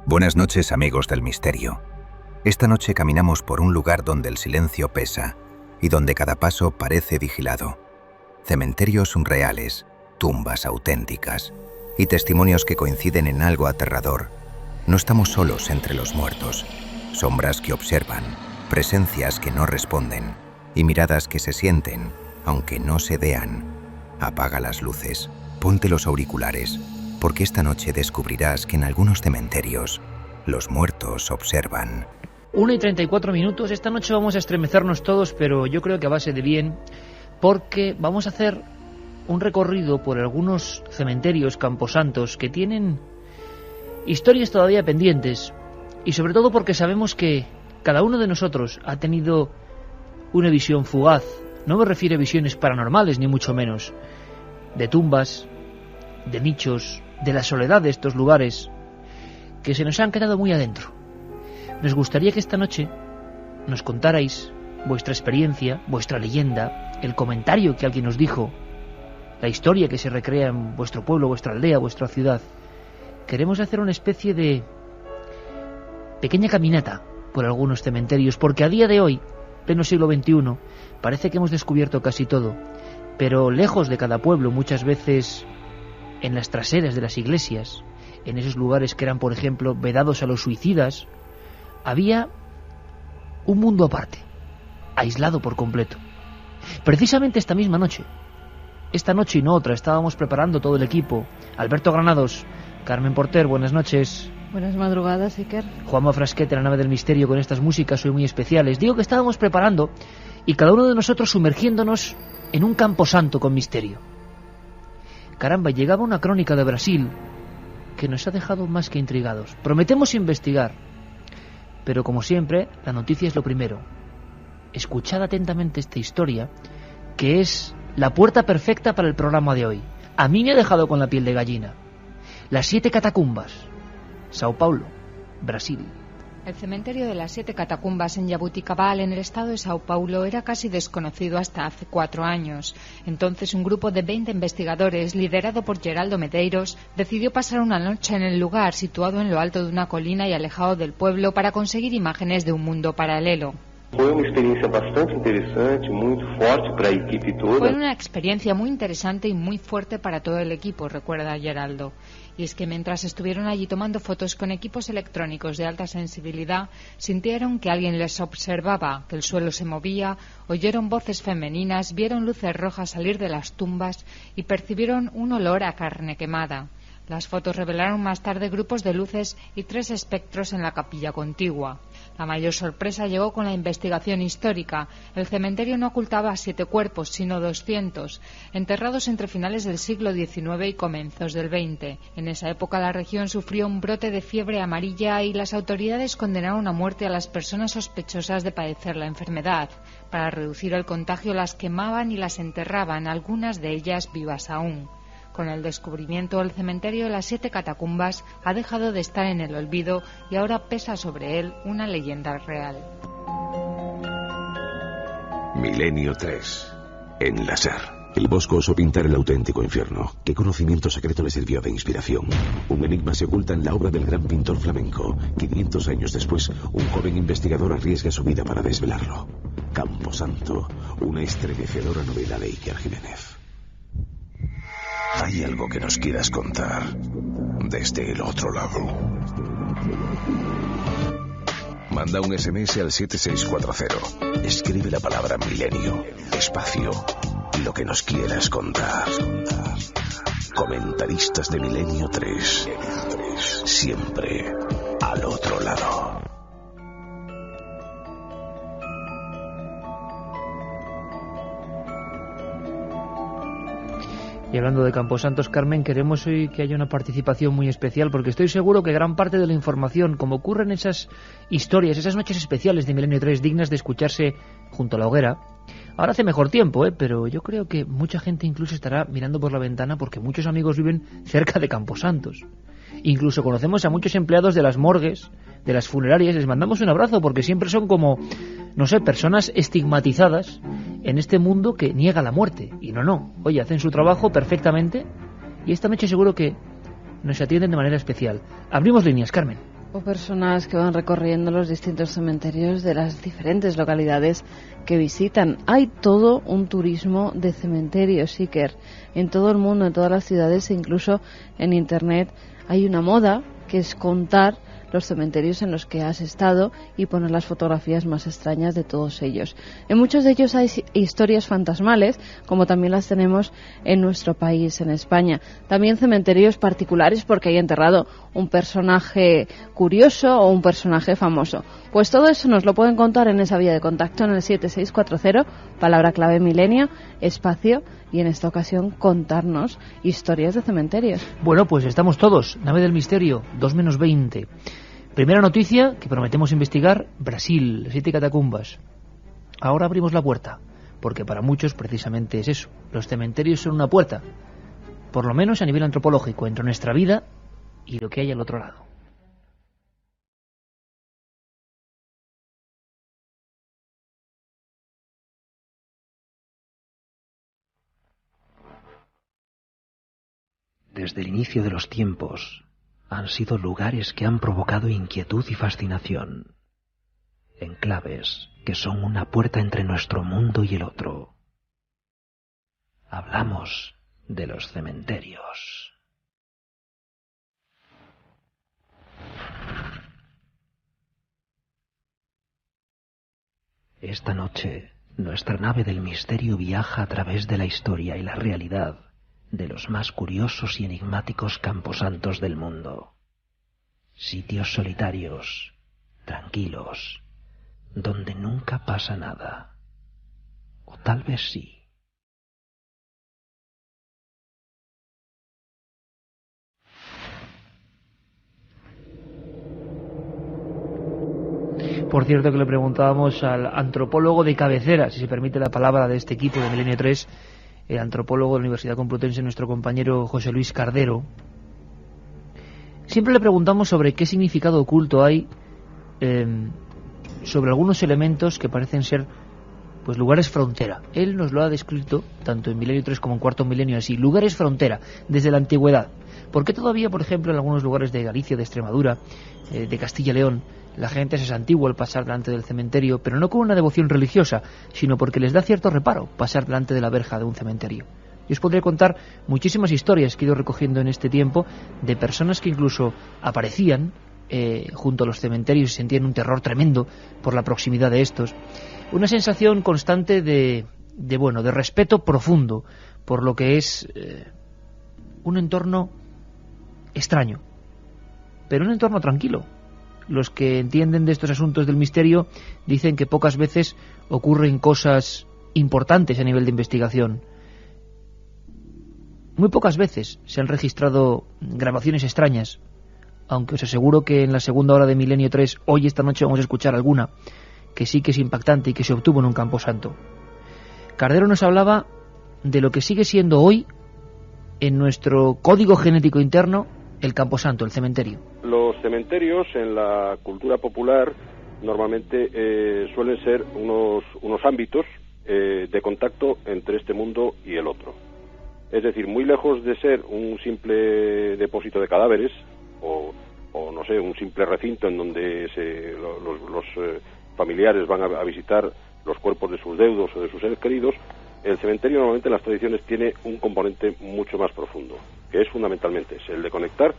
Buenas noches, amigos del misterio. Esta noche caminamos por un lugar donde el silencio pesa y donde cada paso parece vigilado. Cementerios reales, tumbas auténticas y testimonios que coinciden en algo aterrador. No estamos solos entre los muertos. Sombras que observan, presencias que no responden y miradas que se sienten, aunque no se vean. Apaga las luces, ponte los auriculares, porque esta noche descubrirás que en algunos cementerios los muertos observan. 1:34. Esta noche vamos a estremecernos todos, pero yo creo que a base de bien, porque vamos a hacer un recorrido por algunos cementerios camposantos que tienen historias todavía pendientes, y sobre todo porque sabemos que cada uno de nosotros ha tenido una visión fugaz. No me refiero a visiones paranormales, ni mucho menos, de tumbas, de nichos, de la soledad de estos lugares que se nos han quedado muy adentro. Nos gustaría que esta noche nos contarais vuestra experiencia, vuestra leyenda, el comentario que alguien os dijo, la historia que se recrea en vuestro pueblo, vuestra aldea, vuestra ciudad. Queremos hacer una especie de pequeña caminata por algunos cementerios, porque a día de hoy, pleno siglo XXI, parece que hemos descubierto casi todo, pero lejos de cada pueblo, muchas veces en las traseras de las iglesias, en esos lugares que eran, por ejemplo, vedados a los suicidas, había un mundo aparte, aislado por completo. Precisamente esta misma noche, esta noche y no otra, estábamos preparando todo el equipo. Alberto Granados, Carmen Porter, buenas noches. Buenas madrugadas, Iker. Juanma Frasquete, la nave del misterio, con estas músicas hoy muy especiales. Digo que estábamos preparando y cada uno de nosotros sumergiéndonos en un camposanto con misterio. Caramba, llegaba una crónica de Brasil que nos ha dejado más que intrigados. Prometemos investigar, pero como siempre, la noticia es lo primero. Escuchad atentamente esta historia, que es la puerta perfecta para el programa de hoy. A mí me ha dejado con la piel de gallina. Las 7 catacumbas, Sao Paulo, Brasil. El cementerio de las 7 catacumbas en Jabuticabal, en el estado de Sao Paulo, era casi desconocido hasta hace 4 años. Entonces un grupo de 20 investigadores, liderado por Geraldo Medeiros, decidió pasar una noche en el lugar, situado en lo alto de una colina y alejado del pueblo, para conseguir imágenes de un mundo paralelo. Fue una experiencia bastante interesante, muy fuerte para la equipe toda. Fue una experiencia muy interesante y muy fuerte para todo el equipo, recuerda Geraldo. Y es que mientras estuvieron allí tomando fotos con equipos electrónicos de alta sensibilidad, sintieron que alguien les observaba, que el suelo se movía, oyeron voces femeninas, vieron luces rojas salir de las tumbas y percibieron un olor a carne quemada. Las fotos revelaron más tarde grupos de luces y 3 espectros en la capilla contigua. La mayor sorpresa llegó con la investigación histórica. El cementerio no ocultaba 7 cuerpos, sino 200, enterrados entre finales del siglo XIX y comienzos del XX. En esa época la región sufrió un brote de fiebre amarilla y las autoridades condenaron a muerte a las personas sospechosas de padecer la enfermedad. Para reducir el contagio las quemaban y las enterraban, algunas de ellas vivas aún. Con el descubrimiento, el cementerio de las 7 catacumbas ha dejado de estar en el olvido y ahora pesa sobre él una leyenda real. Milenio 3. En la SER. El Bosco osó pintar el auténtico infierno. ¿Qué conocimiento secreto le sirvió de inspiración? Un enigma se oculta en la obra del gran pintor flamenco. 500 años después, un joven investigador arriesga su vida para desvelarlo. Camposanto, una estremecedora novela de Iker Jiménez. ¿Hay algo que nos quieras contar desde el otro lado? Manda un SMS al 7640. Escribe la palabra milenio, espacio, y lo que nos quieras contar. Comentaristas de Milenio 3. Siempre al otro lado. Y hablando de camposantos, Carmen, queremos hoy que haya una participación muy especial, porque estoy seguro que gran parte de la información, como ocurre en esas historias, esas noches especiales de Milenio 3, dignas de escucharse junto a la hoguera. Ahora hace mejor tiempo, pero yo creo que mucha gente incluso estará mirando por la ventana porque muchos amigos viven cerca de camposantos. Incluso conocemos a muchos empleados de las morgues, de las funerarias, les mandamos un abrazo porque siempre son como, no sé, personas estigmatizadas en este mundo que niega la muerte. Y no, oye, hacen su trabajo perfectamente y esta noche seguro que nos atienden de manera especial. Abrimos líneas, Carmen. O personas que van recorriendo los distintos cementerios de las diferentes localidades que visitan. Hay todo un turismo de cementerios, Iker, en todo el mundo, en todas las ciudades e incluso en Internet. Hay una moda que es contar los cementerios en los que has estado y poner las fotografías más extrañas de todos ellos. En muchos de ellos hay historias fantasmales, como también las tenemos en nuestro país, en España. También cementerios particulares porque hay enterrado un personaje curioso o un personaje famoso. Pues todo eso nos lo pueden contar en esa vía de contacto en el 7640, palabra clave milenio, espacio, y en esta ocasión contarnos historias de cementerios. Bueno, pues estamos todos. Nave del misterio, 2:20. Primera noticia que prometemos investigar: Brasil, 7 catacumbas. Ahora abrimos la puerta, porque para muchos precisamente es eso. Los cementerios son una puerta, por lo menos a nivel antropológico, entre nuestra vida y lo que hay al otro lado. Desde el inicio de los tiempos han sido lugares que han provocado inquietud y fascinación, enclaves que son una puerta entre nuestro mundo y el otro. Hablamos de los cementerios. Esta noche, nuestra nave del misterio viaja a través de la historia y la realidad de los más curiosos y enigmáticos camposantos del mundo. Sitios solitarios, tranquilos, donde nunca pasa nada. O tal vez sí. Por cierto, que le preguntábamos al antropólogo de cabecera, si se permite la palabra, de este equipo de Milenio 3, el antropólogo de la Universidad Complutense, nuestro compañero José Luis Cardero. Siempre le preguntamos sobre qué significado oculto hay sobre algunos elementos que parecen ser pues lugares frontera. Él nos lo ha descrito, tanto en Milenio 3 como en Cuarto Milenio, así: lugares frontera, desde la antigüedad. ¿Por qué todavía, por ejemplo, en algunos lugares de Galicia, de Extremadura, de Castilla y León, la gente se santigua al pasar delante del cementerio, pero no con una devoción religiosa, sino porque les da cierto reparo pasar delante de la verja de un cementerio? Yo os podría contar muchísimas historias que he ido recogiendo en este tiempo de personas que incluso aparecían junto a los cementerios y sentían un terror tremendo por la proximidad de estos. Una sensación constante de respeto profundo por lo que es un entorno extraño, pero un entorno tranquilo. Los que entienden de estos asuntos del misterio dicen que pocas veces ocurren cosas importantes a nivel de investigación. Muy pocas veces se han registrado grabaciones extrañas, aunque os aseguro que en la segunda hora de Milenio 3, hoy esta noche, vamos a escuchar alguna que sí que es impactante y que se obtuvo en un camposanto. Cardero nos hablaba de lo que sigue siendo hoy, en nuestro código genético interno, el camposanto, el cementerio. Los cementerios en la cultura popular normalmente suelen ser unos ámbitos de contacto entre este mundo y el otro. Es decir, muy lejos de ser un simple depósito de cadáveres o no sé, un simple recinto en donde los familiares van a visitar los cuerpos de sus deudos o de sus seres queridos, el cementerio normalmente en las tradiciones tiene un componente mucho más profundo, que es fundamentalmente el de conectar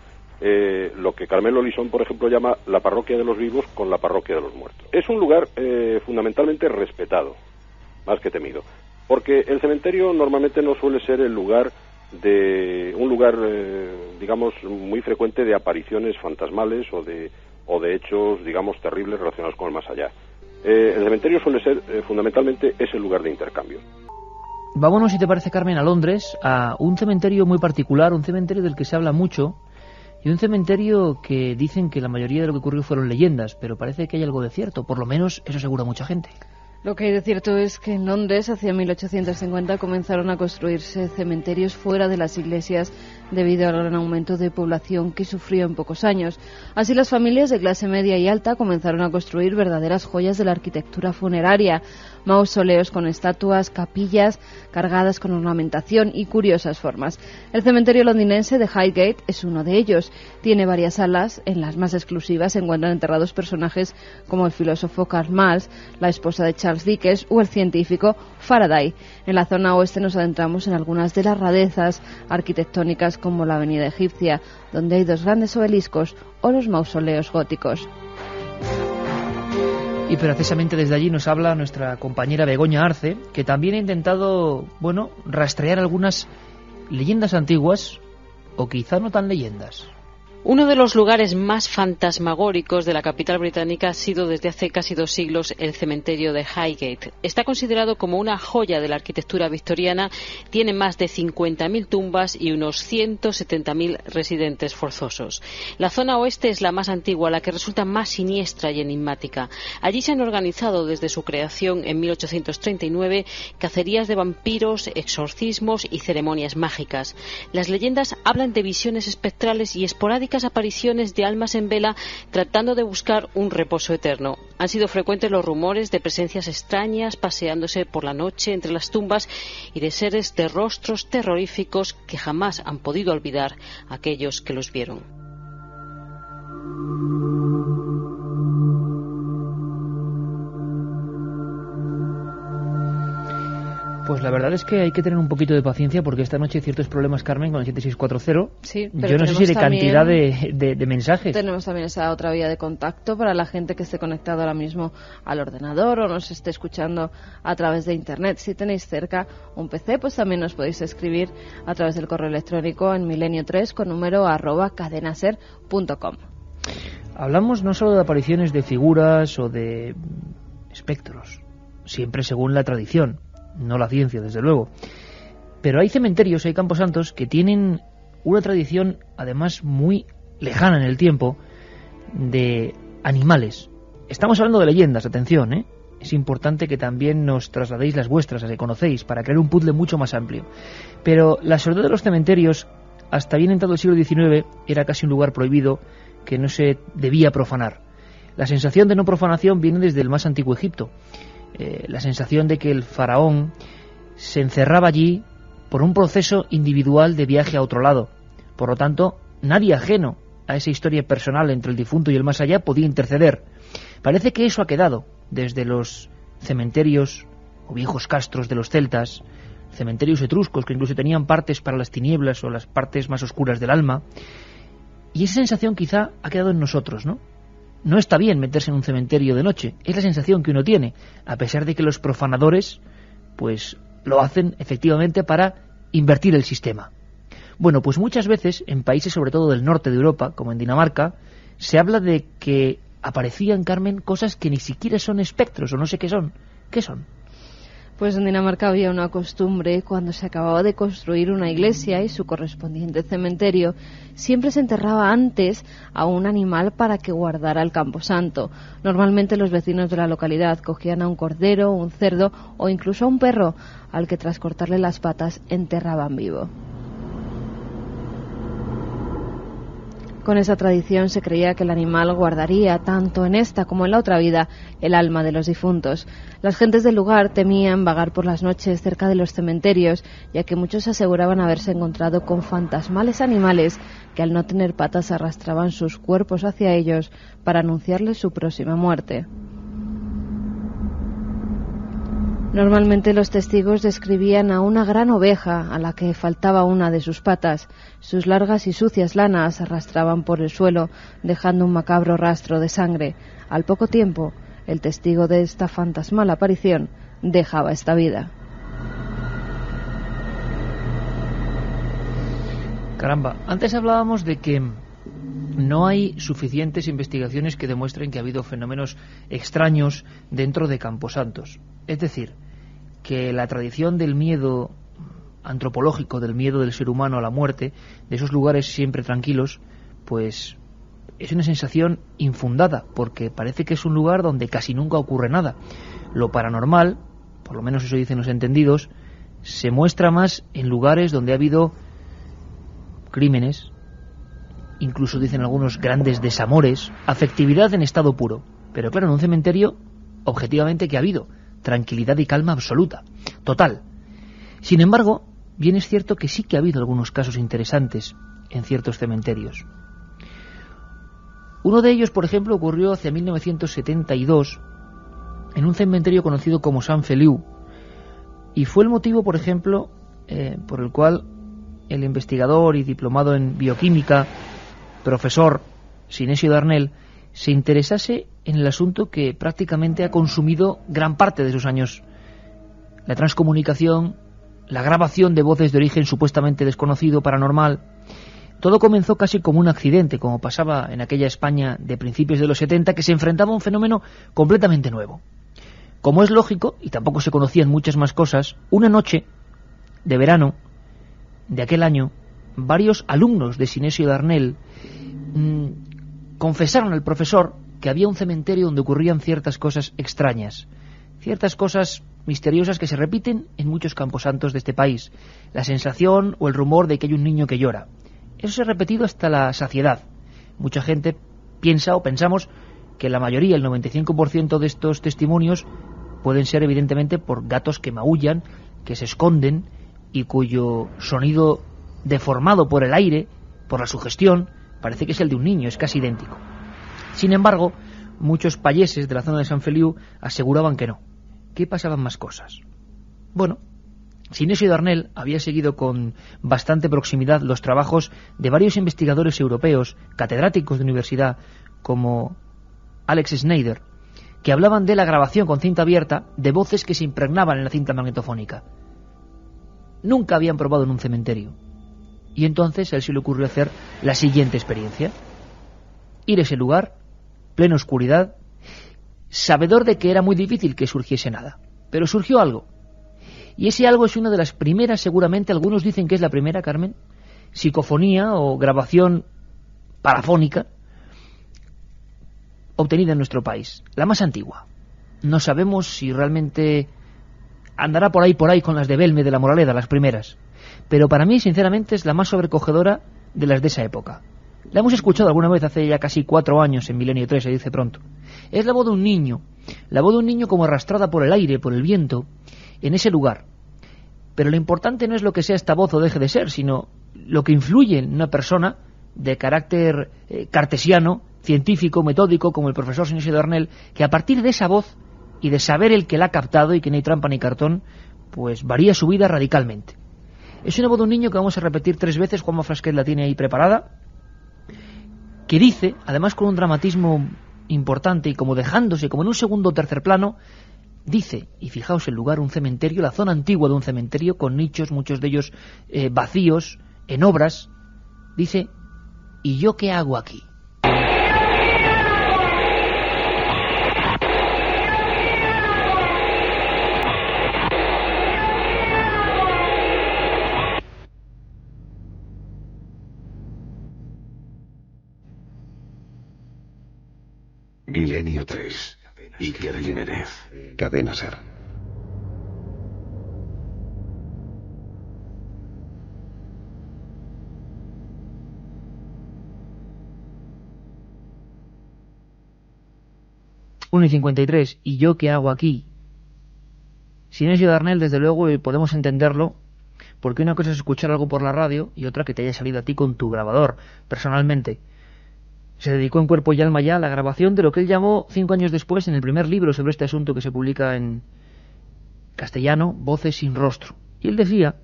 lo que Carmelo Lisón, por ejemplo, llama la parroquia de los vivos con la parroquia de los muertos. Es un lugar fundamentalmente respetado, más que temido, porque el cementerio normalmente no suele ser un lugar digamos, muy frecuente de apariciones fantasmales o de hechos, digamos, terribles relacionados con el más allá. El cementerio suele ser fundamentalmente ese lugar de intercambio. Vámonos, si te parece, Carmen, a Londres, a un cementerio muy particular, un cementerio del que se habla mucho, y un cementerio que dicen que la mayoría de lo que ocurrió fueron leyendas, pero parece que hay algo de cierto, por lo menos eso asegura mucha gente. Lo que hay de cierto es que en Londres, hacia 1850, comenzaron a construirse cementerios fuera de las iglesias debido al gran aumento de población que sufrió en pocos años. Así, las familias de clase media y alta comenzaron a construir verdaderas joyas de la arquitectura funeraria, mausoleos con estatuas, capillas cargadas con ornamentación y curiosas formas. El cementerio londinense de Highgate es uno de ellos. Tiene varias salas, en las más exclusivas se encuentran enterrados personajes como el filósofo Karl Marx, la esposa de Charles Dickens o el científico Faraday. En la zona oeste nos adentramos en algunas de las rarezas arquitectónicas como la Avenida Egipcia, donde hay 2 grandes obeliscos, o los mausoleos góticos. Y precisamente desde allí nos habla nuestra compañera Begoña Arce, que también ha intentado, rastrear algunas leyendas antiguas, o quizá no tan leyendas. Uno de los lugares más fantasmagóricos de la capital británica ha sido desde hace casi 2 siglos el cementerio de Highgate. Está considerado como una joya de la arquitectura victoriana, tiene más de 50.000 tumbas y unos 170.000 residentes forzosos. La zona oeste es la más antigua, la que resulta más siniestra y enigmática. Allí se han organizado desde su creación en 1839 cacerías de vampiros, exorcismos y ceremonias mágicas. Las leyendas hablan de visiones espectrales y esporádicas apariciones de almas en vela tratando de buscar un reposo eterno. Han sido frecuentes los rumores de presencias extrañas paseándose por la noche entre las tumbas y de seres de rostros terroríficos que jamás han podido olvidar aquellos que los vieron. Pues la verdad es que hay que tener un poquito de paciencia porque esta noche hay ciertos problemas, Carmen, con el 7640. Sí, yo no sé si de cantidad de mensajes. Tenemos también esa otra vía de contacto para la gente que esté conectada ahora mismo al ordenador o nos esté escuchando a través de Internet. Si tenéis cerca un PC, pues también nos podéis escribir a través del correo electrónico en milenio3 con número @cadenaser.com. Hablamos no solo de apariciones de figuras o de espectros, siempre según la tradición, no la ciencia, desde luego. Pero hay cementerios, hay camposantos que tienen una tradición, además muy lejana en el tiempo, de animales. Estamos hablando de leyendas, atención, ¿eh? Es importante que también nos trasladéis las vuestras, las que conocéis, para crear un puzzle mucho más amplio. Pero la soledad de los cementerios, hasta bien entrado el siglo XIX, era casi un lugar prohibido que no se debía profanar. La sensación de no profanación viene desde el más antiguo Egipto. La sensación de que el faraón se encerraba allí por un proceso individual de viaje a otro lado. Por lo tanto, nadie ajeno a esa historia personal entre el difunto y el más allá podía interceder. Parece que eso ha quedado desde los cementerios o viejos castros de los celtas, cementerios etruscos que incluso tenían partes para las tinieblas o las partes más oscuras del alma. Y esa sensación quizá ha quedado en nosotros, ¿no? No está bien meterse en un cementerio de noche, es la sensación que uno tiene, a pesar de que los profanadores pues lo hacen efectivamente para invertir el sistema. Bueno, pues muchas veces en países sobre todo del norte de Europa, como en Dinamarca, se habla de que aparecían, Carmen, cosas que ni siquiera son espectros o no sé qué son. ¿Qué son? Pues en Dinamarca había una costumbre, cuando se acababa de construir una iglesia y su correspondiente cementerio, siempre se enterraba antes a un animal para que guardara el camposanto. Normalmente los vecinos de la localidad cogían a un cordero, un cerdo o incluso a un perro, al que tras cortarle las patas enterraban vivo. Con esa tradición se creía que el animal guardaría, tanto en esta como en la otra vida, el alma de los difuntos. Las gentes del lugar temían vagar por las noches cerca de los cementerios, ya que muchos aseguraban haberse encontrado con fantasmales animales que al no tener patas arrastraban sus cuerpos hacia ellos para anunciarles su próxima muerte. Normalmente los testigos describían a una gran oveja a la que faltaba una de sus patas. Sus largas y sucias lanas arrastraban por el suelo, dejando un macabro rastro de sangre. Al poco tiempo, el testigo de esta fantasmal aparición dejaba esta vida. Caramba, antes hablábamos de que no hay suficientes investigaciones que demuestren que ha habido fenómenos extraños dentro de camposantos. Es decir, que la tradición del miedo antropológico, del miedo del ser humano a la muerte, de esos lugares siempre tranquilos, pues es una sensación infundada, porque parece que es un lugar donde casi nunca ocurre nada. Lo paranormal, por lo menos eso dicen los entendidos, se muestra más en lugares donde ha habido crímenes, incluso dicen algunos grandes desamores, afectividad en estado puro. Pero claro, en un cementerio, objetivamente, ¿qué ha habido? Tranquilidad y calma absoluta, total. Sin embargo, bien es cierto que sí que ha habido algunos casos interesantes en ciertos cementerios. Uno de ellos, por ejemplo, ocurrió hacia 1972 en un cementerio conocido como Sant Feliu, y fue el motivo, por ejemplo, por el cual el investigador y diplomado en bioquímica, profesor Sinesio Darnell, se interesase en el asunto que prácticamente ha consumido gran parte de sus años: la transcomunicación, la grabación de voces de origen supuestamente desconocido, paranormal. Todo comenzó casi como un accidente, como pasaba en aquella España de principios de los 70, que se enfrentaba a un fenómeno completamente nuevo. Como es lógico, y tampoco se conocían muchas más cosas, una noche de verano de aquel año, varios alumnos de Sinesio Darnell confesaron al profesor que había un cementerio donde ocurrían ciertas cosas extrañas, ciertas cosas misteriosas que se repiten en muchos camposantos de este país. La sensación o el rumor de que hay un niño que llora. Eso se ha repetido hasta la saciedad. Mucha gente piensa o pensamos que la mayoría, el 95% de estos testimonios, pueden ser evidentemente por gatos que maullan, que se esconden y cuyo sonido deformado por el aire, por la sugestión, parece que es el de un niño, es casi idéntico. Sin embargo, muchos payeses de la zona de Sant Feliu aseguraban que no, que pasaban más cosas. Bueno, Sinesio Darnell había seguido con bastante proximidad los trabajos de varios investigadores europeos, catedráticos de universidad, como Alex Schneider, que hablaban de la grabación con cinta abierta de voces que se impregnaban en la cinta magnetofónica. Nunca habían probado en un cementerio. Y entonces a él se le ocurrió hacer la siguiente experiencia: ir a ese lugar, plena oscuridad, sabedor de que era muy difícil que surgiese nada. Pero surgió algo. Y ese algo es una de las primeras, seguramente, algunos dicen que es la primera, Carmen, psicofonía o grabación parafónica obtenida en nuestro país. La más antigua. No sabemos si realmente andará por ahí con las de Belme, de la Moraleda, las primeras. Pero para mí, sinceramente, es la más sobrecogedora de las de esa época. La hemos escuchado alguna vez hace ya casi 4 años en Milenio 3, se dice pronto. Es la voz de un niño, la voz de un niño como arrastrada por el aire, por el viento, en ese lugar. Pero lo importante no es lo que sea esta voz o deje de ser, sino lo que influye en una persona de carácter cartesiano, científico, metódico, como el profesor Sinesio Darnell, que a partir de esa voz y de saber el que la ha captado y que no hay trampa ni cartón, pues varía su vida radicalmente. Es una voz de un niño que vamos a repetir 3 veces, Juanma Frasquet la tiene ahí preparada, que dice, además con un dramatismo importante y como dejándose, como en un segundo o tercer plano, dice, y fijaos el lugar, un cementerio, la zona antigua de un cementerio, con nichos, muchos de ellos vacíos, en obras, dice: ¿y yo qué hago aquí? Milenio 3. Iker Jiménez. Cadena SER. y 53. ¿Y yo qué hago aquí? Sinesio Darnell, desde luego, podemos entenderlo, porque una cosa es escuchar algo por la radio y otra que te haya salido a ti con tu grabador. Personalmente, se dedicó en cuerpo y alma ya a la grabación de lo que él llamó 5 años después, en el primer libro sobre este asunto que se publica en castellano, Voces sin rostro. Y él decía,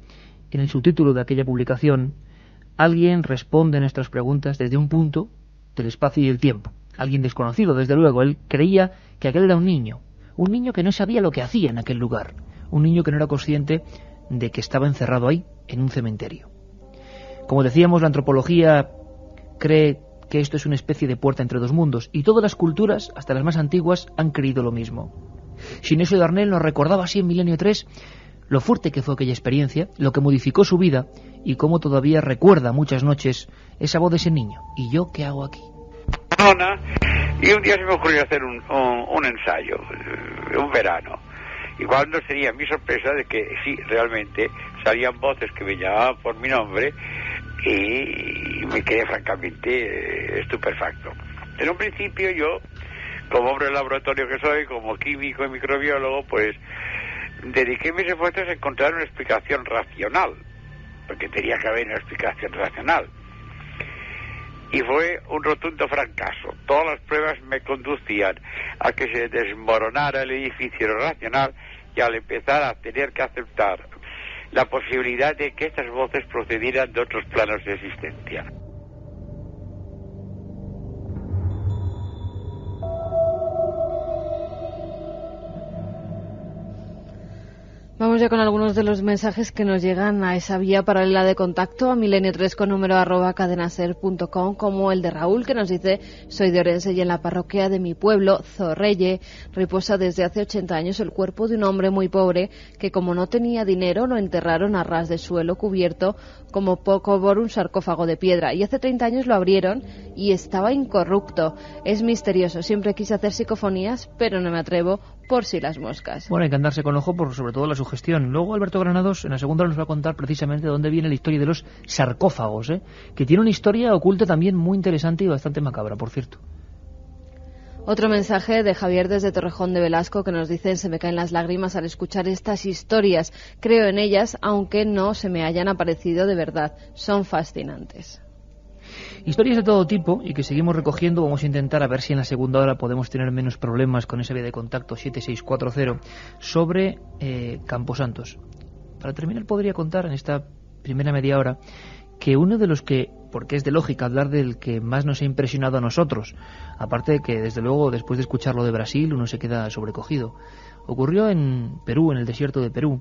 en el subtítulo de aquella publicación: alguien responde a nuestras preguntas desde un punto del espacio y el tiempo. Alguien desconocido, desde luego. Él creía que aquel era un niño que no sabía lo que hacía en aquel lugar, un niño que no era consciente de que estaba encerrado ahí, en un cementerio. Como decíamos, la antropología cree que esto es una especie de puerta entre dos mundos, y todas las culturas, hasta las más antiguas, han creído lo mismo. Sinesio Darnell nos recordaba así en Milenio 3 lo fuerte que fue aquella experiencia, lo que modificó su vida, y cómo todavía recuerda muchas noches esa voz de ese niño. ¿Y yo qué hago aquí? Y un día se me ocurrió hacer un ensayo, un verano. Y cuando sería mi sorpresa de que sí, realmente salían voces que me llamaban por mi nombre, y me quedé francamente estupefacto. En un principio yo, como hombre de laboratorio que soy, como químico y microbiólogo, pues dediqué mis esfuerzos a encontrar una explicación racional, porque tenía que haber una explicación racional. Y fue un rotundo fracaso. Todas las pruebas me conducían a que se desmoronara el edificio racional, y al empezar a tener que aceptar la posibilidad de que estas voces procedieran de otros planos de existencia. Vamos ya con algunos de los mensajes que nos llegan a esa vía paralela de contacto, a milenio3 con número @cadenaser.com, como el de Raúl, que nos dice: soy de Orense y en la parroquia de mi pueblo, Zorrelle, reposa desde hace 80 años el cuerpo de un hombre muy pobre que, como no tenía dinero, lo enterraron a ras de suelo, cubierto como poco por un sarcófago de piedra, y hace 30 años lo abrieron y estaba incorrupto. Es misterioso. Siempre quise hacer psicofonías, pero no me atrevo por si las moscas. Bueno, hay que andarse con ojo por sobre todo la sugestión. Luego Alberto Granados en la segunda nos va a contar precisamente de dónde viene la historia de los sarcófagos, que tiene una historia oculta también muy interesante y bastante macabra, por cierto. Otro mensaje de Javier desde Torrejón de Velasco, que nos dice: se me caen las lágrimas al escuchar estas historias. Creo en ellas, aunque no se me hayan aparecido de verdad. Son fascinantes. Historias de todo tipo y que seguimos recogiendo. Vamos a intentar a ver si en la segunda hora podemos tener menos problemas con esa vía de contacto 7640 sobre Camposantos. Para terminar, podría contar en esta primera media hora que uno de los que, porque es de lógica hablar del que más nos ha impresionado a nosotros, aparte de que desde luego después de escuchar lo de Brasil uno se queda sobrecogido, ocurrió en Perú, en el desierto de Perú.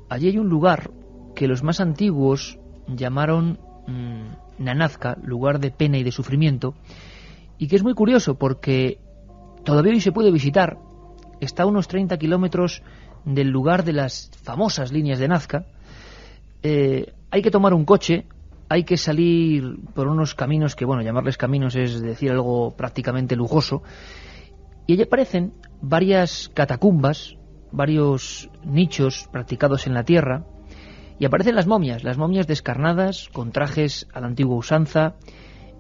Allí hay un lugar que los más antiguos llamaron Nanazca, lugar de pena y de sufrimiento, y que es muy curioso porque todavía hoy se puede visitar. Está a unos 30 kilómetros del lugar de las famosas líneas de Nazca. Hay que tomar un coche, hay que salir por unos caminos que, bueno, llamarles caminos es decir algo prácticamente lujoso, y allí aparecen varias catacumbas, varios nichos practicados en la tierra, y aparecen las momias descarnadas, con trajes a la antigua usanza.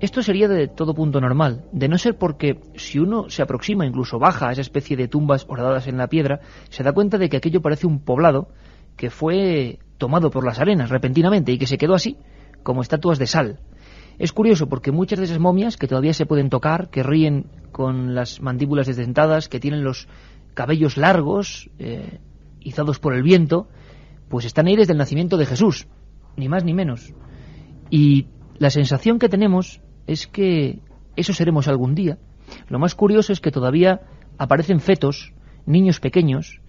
Esto sería de todo punto normal, de no ser porque si uno se aproxima, incluso baja a esa especie de tumbas horadadas en la piedra, se da cuenta de que aquello parece un poblado que fue tomado por las arenas repentinamente y que se quedó así, como estatuas de sal. Es curioso porque muchas de esas momias, que todavía se pueden tocar, que ríen con las mandíbulas desdentadas, que tienen los cabellos largos, izados por el viento, pues están ahí desde el nacimiento de Jesús, ni más ni menos. Y la sensación que tenemos es que eso seremos algún día. Lo más curioso es que todavía aparecen fetos, niños pequeños,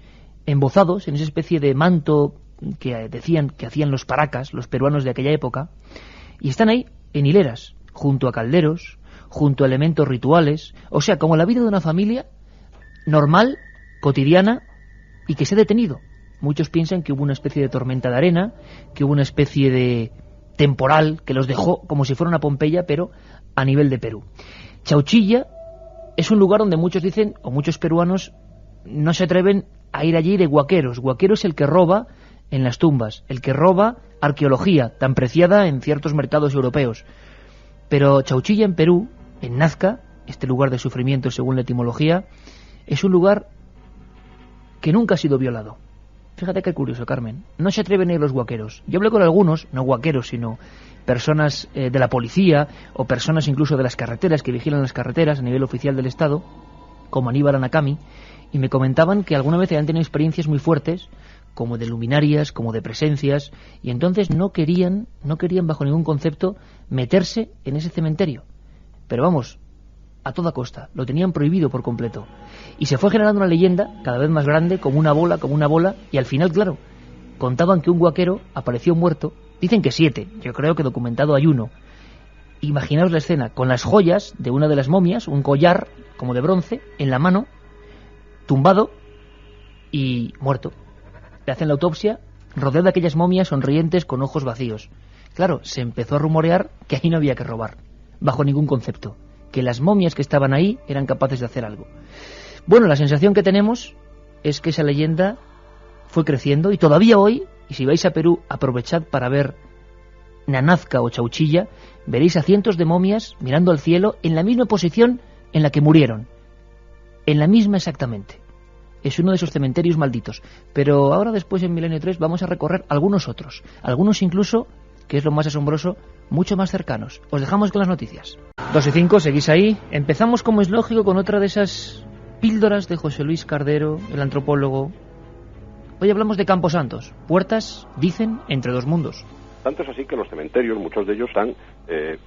embozados en esa especie de manto que decían que hacían los paracas, los peruanos de aquella época, y están ahí en hileras, junto a calderos, junto a elementos rituales, o sea, como la vida de una familia normal, cotidiana, y que se ha detenido. Muchos piensan que hubo una especie de tormenta de arena, que hubo una especie de temporal que los dejó como si fuera una Pompeya, pero a nivel de Perú. Chauchilla es un lugar donde muchos dicen, o muchos peruanos, no se atreven a ir allí de guaqueros. Guaquero es el que roba en las tumbas, el que roba arqueología, tan preciada en ciertos mercados europeos. Pero Chauchilla en Perú, en Nazca, este lugar de sufrimiento según la etimología, es un lugar que nunca ha sido violado. Fíjate qué curioso, Carmen. No se atreven a ir los guaqueros. Yo hablé con algunos, no guaqueros, sino personas de la policía o personas incluso de las carreteras, que vigilan las carreteras a nivel oficial del Estado, como Aníbal Anacami, y me comentaban que alguna vez habían tenido experiencias muy fuertes, como de luminarias, como de presencias, y entonces no querían bajo ningún concepto meterse en ese cementerio. Pero vamos, a toda costa, lo tenían prohibido por completo. Y se fue generando una leyenda cada vez más grande, como una bola, y al final, claro, contaban que un guaquero apareció muerto. Dicen que 7, yo creo que documentado hay 1. Imaginaos la escena, con las joyas de una de las momias, un collar como de bronce, en la mano, tumbado y muerto. Le hacen la autopsia, rodeado de aquellas momias sonrientes con ojos vacíos. Claro, se empezó a rumorear que ahí no había que robar, bajo ningún concepto, que las momias que estaban ahí eran capaces de hacer algo. Bueno, la sensación que tenemos es que esa leyenda fue creciendo y todavía hoy, y si vais a Perú, aprovechad para ver Nanazca o Chauchilla, veréis a cientos de momias mirando al cielo en la misma posición en la que murieron. En la misma exactamente. Es uno de esos cementerios malditos. Pero ahora, después, en Milenio 3, vamos a recorrer algunos otros. Algunos incluso, que es lo más asombroso, mucho más cercanos. Os dejamos con las noticias. 2:05, seguís ahí. Empezamos, como es lógico, con otra de esas píldoras de José Luis Cardero, el antropólogo. Hoy hablamos de camposantos, puertas, dicen, entre dos mundos. Tanto es así que los cementerios, muchos de ellos están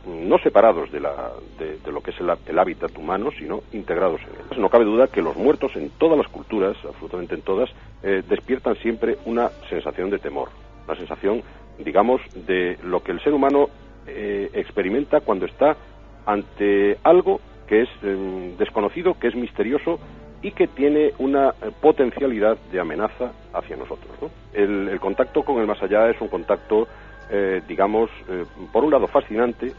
no separados de lo que es el hábitat humano, sino integrados en él. No cabe duda que los muertos en todas las culturas, absolutamente en todas, despiertan siempre una sensación de temor, una sensación, digamos, de lo que el ser humano experimenta cuando está ante algo que es desconocido, que es misterioso y que tiene una potencialidad de amenaza hacia nosotros, ¿no? El contacto con el más allá es un contacto, digamos, por un lado fascinante,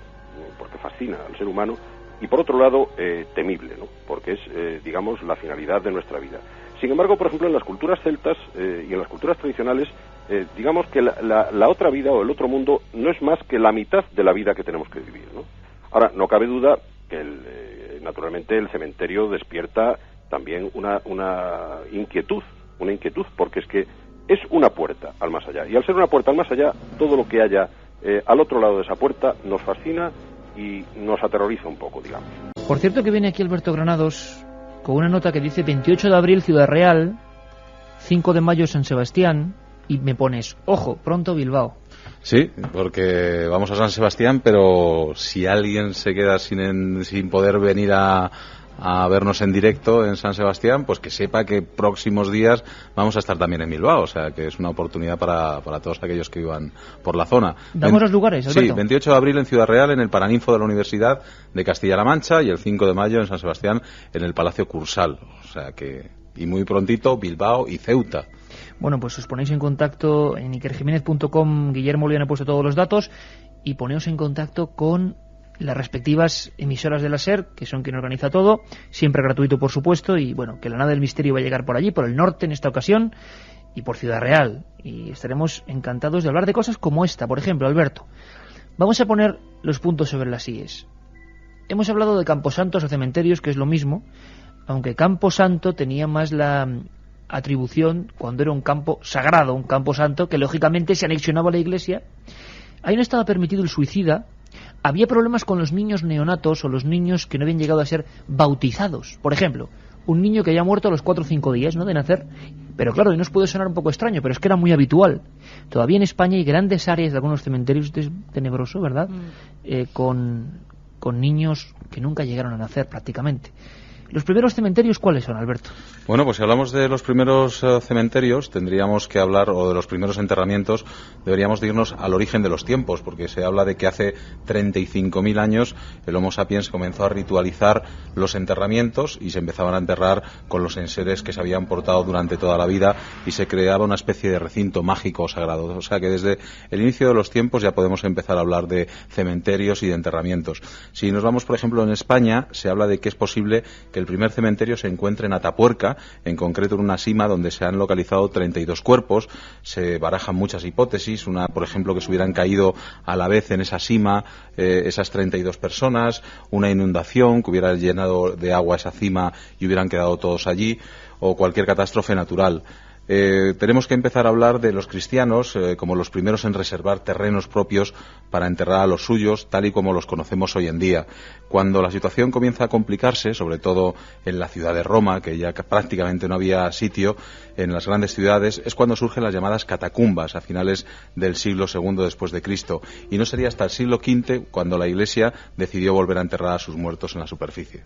porque fascina al ser humano, y por otro lado temible, ¿no? Porque es, digamos, la finalidad de nuestra vida. Sin embargo, por ejemplo, en las culturas celtas y en las culturas tradicionales, digamos que la otra vida o el otro mundo no es más que la mitad de la vida que tenemos que vivir, ¿no? Ahora, no cabe duda que naturalmente el cementerio despierta también una inquietud, porque es que es una puerta al más allá, y al ser una puerta al más allá, todo lo que haya al otro lado de esa puerta nos fascina y nos aterroriza un poco, digamos. Por cierto, que viene aquí Alberto Granados con una nota que dice 28 de abril Ciudad Real, 5 de mayo San Sebastián, y me pones, ojo, pronto Bilbao. Sí, porque vamos a San Sebastián, pero si alguien se queda sin poder venir a vernos en directo en San Sebastián, pues que sepa que próximos días vamos a estar también en Bilbao, o sea que es una oportunidad para todos aquellos que vivan por la zona. ¿Damos los lugares, Alberto? Sí, 28 de abril en Ciudad Real, en el Paraninfo de la Universidad de Castilla-La Mancha, y el 5 de mayo en San Sebastián, en el Palacio Cursal, o sea que, y muy prontito Bilbao y Ceuta. Bueno, pues os ponéis en contacto en ikerjiménez.com, Guillermo León ha puesto todos los datos, y poneos en contacto con las respectivas emisoras de la SER, que son quien organiza todo, siempre gratuito por supuesto, y bueno, que la nada del misterio va a llegar por allí, por el norte en esta ocasión, y por Ciudad Real, y estaremos encantados de hablar de cosas como esta. Por ejemplo, Alberto, vamos a poner los puntos sobre las íes. Hemos hablado de camposantos o cementerios, que es lo mismo, aunque camposanto tenía más la atribución cuando era un campo sagrado, un campo santo, que lógicamente se anexionaba a la iglesia. Ahí no estaba permitido el suicida. Había problemas con los niños neonatos o los niños que no habían llegado a ser bautizados. Por ejemplo, un niño que haya muerto a los 4 o 5 días, ¿no?, de nacer. Pero claro, y nos puede sonar un poco extraño, pero es que era muy habitual. Todavía en España hay grandes áreas de algunos cementerios, es tenebroso, ¿verdad?, con niños que nunca llegaron a nacer prácticamente. ¿Los primeros cementerios cuáles son, Alberto? Bueno, pues si hablamos de los primeros cementerios, tendríamos que hablar, o de los primeros enterramientos, deberíamos de irnos al origen de los tiempos, porque se habla de que hace 35.000 años el Homo sapiens comenzó a ritualizar los enterramientos y se empezaban a enterrar con los enseres que se habían portado durante toda la vida y se creaba una especie de recinto mágico o sagrado. O sea que desde el inicio de los tiempos ya podemos empezar a hablar de cementerios y de enterramientos. Si nos vamos, por ejemplo, en España, se habla de que es posible que el primer cementerio se encuentre en Atapuerca, en concreto en una sima donde se han localizado 32 cuerpos. Se barajan muchas hipótesis, una, por ejemplo, que se hubieran caído a la vez en esa sima esas 32 personas, una inundación que hubiera llenado de agua esa cima y hubieran quedado todos allí, o cualquier catástrofe natural. Tenemos que empezar a hablar de los cristianos como los primeros en reservar terrenos propios para enterrar a los suyos, tal y como los conocemos hoy en día. Cuando la situación comienza a complicarse, sobre todo en la ciudad de Roma, que ya prácticamente no había sitio, en las grandes ciudades, es cuando surgen las llamadas catacumbas, a finales del siglo II después de Cristo. Y no sería hasta el siglo V cuando la Iglesia decidió volver a enterrar a sus muertos en la superficie.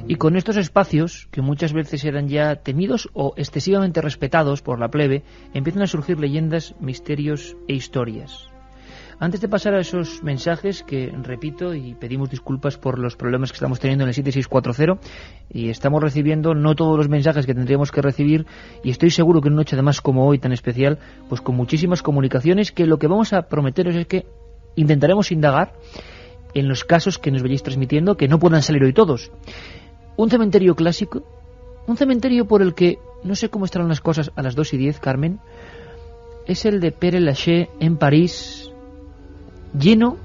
Y con estos espacios, que muchas veces eran ya temidos o excesivamente respetados por la plebe, empiezan a surgir leyendas, misterios e historias. Antes de pasar a esos mensajes, que repito y pedimos disculpas por los problemas que estamos teniendo en el 7640, y estamos recibiendo no todos los mensajes que tendríamos que recibir, y estoy seguro que en una noche además como hoy tan especial, pues con muchísimas comunicaciones, que lo que vamos a prometeros es que intentaremos indagar en los casos que nos vayáis transmitiendo, que no puedan salir hoy todos. Un cementerio clásico, un cementerio por el que, no sé cómo estarán las cosas a las 2:10, Carmen, es el de Père Lachaise en París, lleno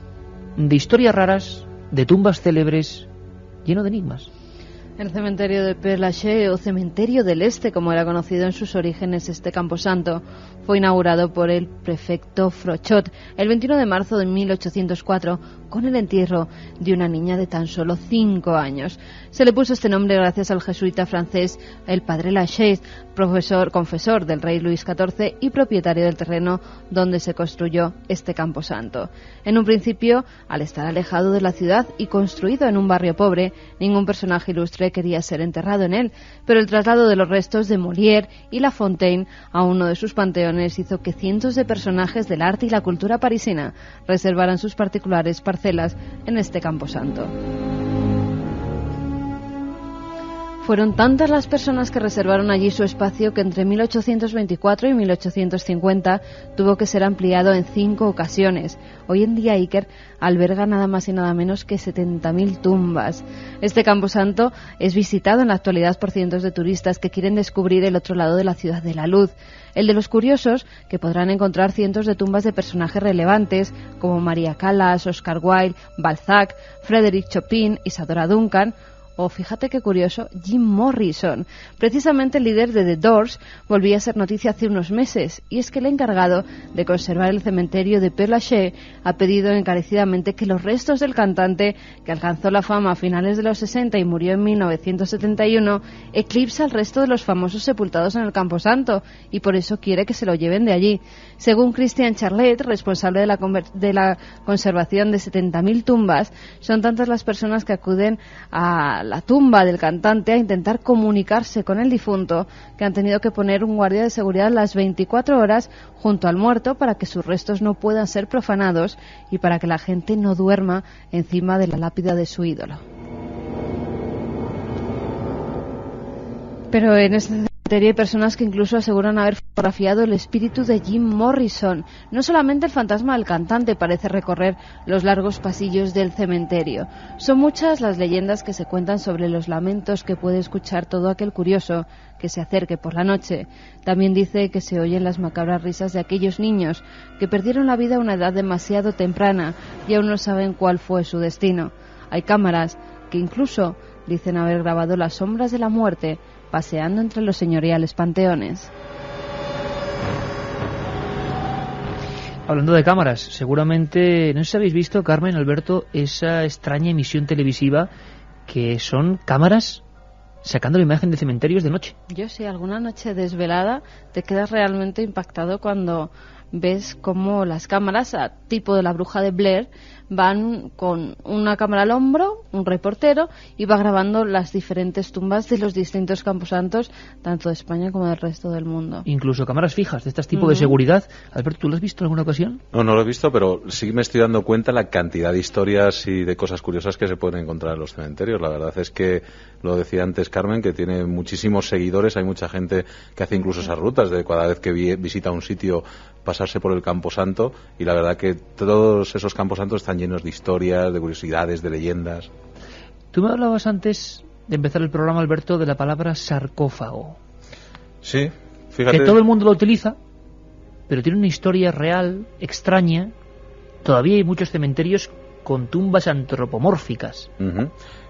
de historias raras, de tumbas célebres, lleno de enigmas. El cementerio de Père Lachaise, o Cementerio del Este, como era conocido en sus orígenes este camposanto, fue inaugurado por el prefecto Frochot el 21 de marzo de 1804 con el entierro de una niña de tan solo 5 años. Se le puso este nombre gracias al jesuita francés, el padre Lachaise, confesor del rey Luis XIV y propietario del terreno donde se construyó este camposanto. En un principio, al estar alejado de la ciudad y construido en un barrio pobre, ningún personaje ilustre quería ser enterrado en él, pero el traslado de los restos de Molière y La Fontaine a uno de sus panteones hizo que cientos de personajes del arte y la cultura parisina reservaran sus particulares parcelas en este camposanto. Fueron tantas las personas que reservaron allí su espacio que entre 1824 y 1850 tuvo que ser ampliado en 5 ocasiones. Hoy en día Iker alberga nada más y nada menos que 70.000 tumbas. Este camposanto es visitado en la actualidad por cientos de turistas que quieren descubrir el otro lado de la Ciudad de la Luz. El de los curiosos, que podrán encontrar cientos de tumbas de personajes relevantes como María Callas, Oscar Wilde, Balzac, Frédéric Chopin, Isadora Duncan, o fíjate qué curioso, Jim Morrison. Precisamente el líder de The Doors volvía a ser noticia hace unos meses, y es que el encargado de conservar el cementerio de Père Lachaise ha pedido encarecidamente que los restos del cantante, que alcanzó la fama a finales de los 60 y murió en 1971, eclipsa al resto de los famosos sepultados en el camposanto, y por eso quiere que se lo lleven de allí. Según Christian Charlet, responsable de la conservación de 70.000 tumbas, son tantas las personas que acuden a la tumba del cantante a intentar comunicarse con el difunto que han tenido que poner un guardia de seguridad las 24 horas junto al muerto para que sus restos no puedan ser profanados y para que la gente no duerma encima de la lápida de su ídolo. Pero en este cementerio hay personas que incluso aseguran haber fotografiado el espíritu de Jim Morrison. No solamente el fantasma del cantante parece recorrer los largos pasillos del cementerio. Son muchas las leyendas que se cuentan sobre los lamentos que puede escuchar todo aquel curioso que se acerque por la noche. También dice que se oyen las macabras risas de aquellos niños que perdieron la vida a una edad demasiado temprana y aún no saben cuál fue su destino. Hay cámaras que incluso dicen haber grabado las sombras de la muerte paseando entre los señoriales panteones. Hablando de cámaras, seguramente, no sé si habéis visto, Carmen, Alberto, esa extraña emisión televisiva que son cámaras sacando la imagen de cementerios de noche. Yo sí, alguna noche desvelada te quedas realmente impactado cuando ves cómo las cámaras, a tipo de La Bruja de Blair, van con una cámara al hombro, un reportero, y va grabando las diferentes tumbas de los distintos camposantos, tanto de España como del resto del mundo. Incluso cámaras fijas de este tipo de seguridad. Alberto, ¿tú lo has visto en alguna ocasión? No lo he visto, pero sí me estoy dando cuenta la cantidad de historias y de cosas curiosas que se pueden encontrar en los cementerios. La verdad es que, lo decía antes Carmen, que tiene muchísimos seguidores. Hay mucha gente que hace incluso esas rutas de cada vez que visita un sitio pasarse por el camposanto, y la verdad que todos esos camposantos están llenos de historias, de curiosidades, de leyendas. Tú me hablabas antes de empezar el programa, Alberto, de la palabra sarcófago. Sí, fíjate. Que todo el mundo lo utiliza, pero tiene una historia real, extraña. Todavía hay muchos cementerios con tumbas antropomórficas.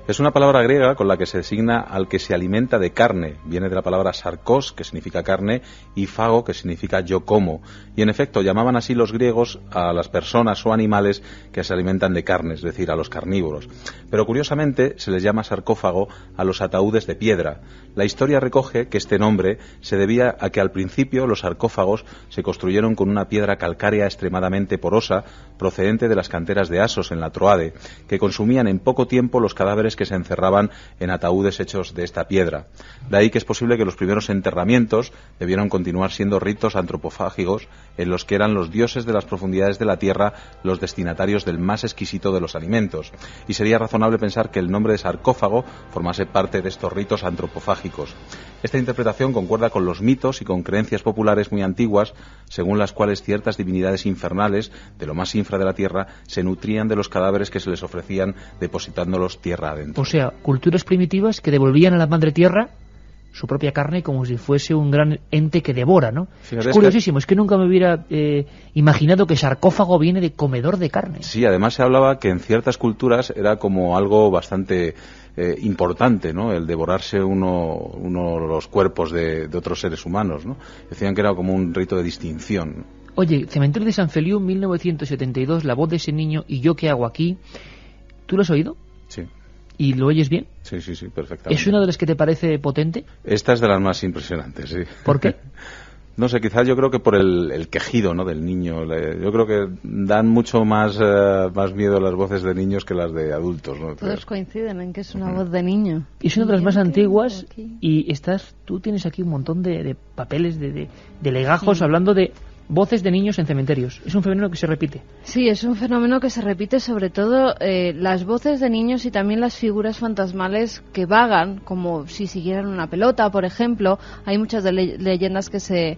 Es una palabra griega con la que se designa al que se alimenta de carne. Viene de la palabra sarkos, que significa carne, y fago, que significa yo como. Y en efecto, llamaban así los griegos a las personas o animales que se alimentan de carne, es decir, a los carnívoros. Pero curiosamente se les llama sarcófago a los ataúdes de piedra. La historia recoge que este nombre se debía a que al principio los sarcófagos se construyeron con una piedra calcárea extremadamente porosa, procedente de las canteras de Asos en la Troade, que consumían en poco tiempo los cadáveres que se encerraban en ataúdes hechos de esta piedra. De ahí que es posible que los primeros enterramientos debieron continuar siendo ritos antropofágicos en los que eran los dioses de las profundidades de la tierra los destinatarios del más exquisito de los alimentos. Y sería razonable pensar que el nombre de sarcófago formase parte de estos ritos antropofágicos. Esta interpretación concuerda con los mitos y con creencias populares muy antiguas, según las cuales ciertas divinidades infernales de lo más infra de la tierra se nutrían de los cadáveres que se les ofrecían depositándolos tierra adentro. O sea, culturas primitivas que devolvían a la madre tierra su propia carne como si fuese un gran ente que devora, ¿no? Fíjate, es curiosísimo, es que nunca me hubiera imaginado que sarcófago viene de comedor de carne. Sí, además se hablaba que en ciertas culturas era como algo bastante importante, ¿no? El devorarse uno de los cuerpos de otros seres humanos, ¿no? Decían que era como un rito de distinción. Oye, Cementerio de San Feliu, 1972, la voz de ese niño, ¿y yo qué hago aquí? ¿Tú lo has oído? Sí. ¿Y lo oyes bien? Sí, perfectamente. ¿Es una de las que te parece potente? Esta es de las más impresionantes, sí. ¿Por qué? No sé, quizás yo creo que por el quejido, ¿no?, del niño. Yo creo que dan mucho más miedo las voces de niños que las de adultos, ¿no? Todos coinciden en que es una voz de niño. Es una de las más antiguas y tú tienes aquí un montón de papeles, de legajos hablando de voces de niños en cementerios. Es un fenómeno que se repite. Sí, es un fenómeno que se repite, sobre todo las voces de niños y también las figuras fantasmales que vagan, como si siguieran una pelota, por ejemplo. Hay muchas leyendas que se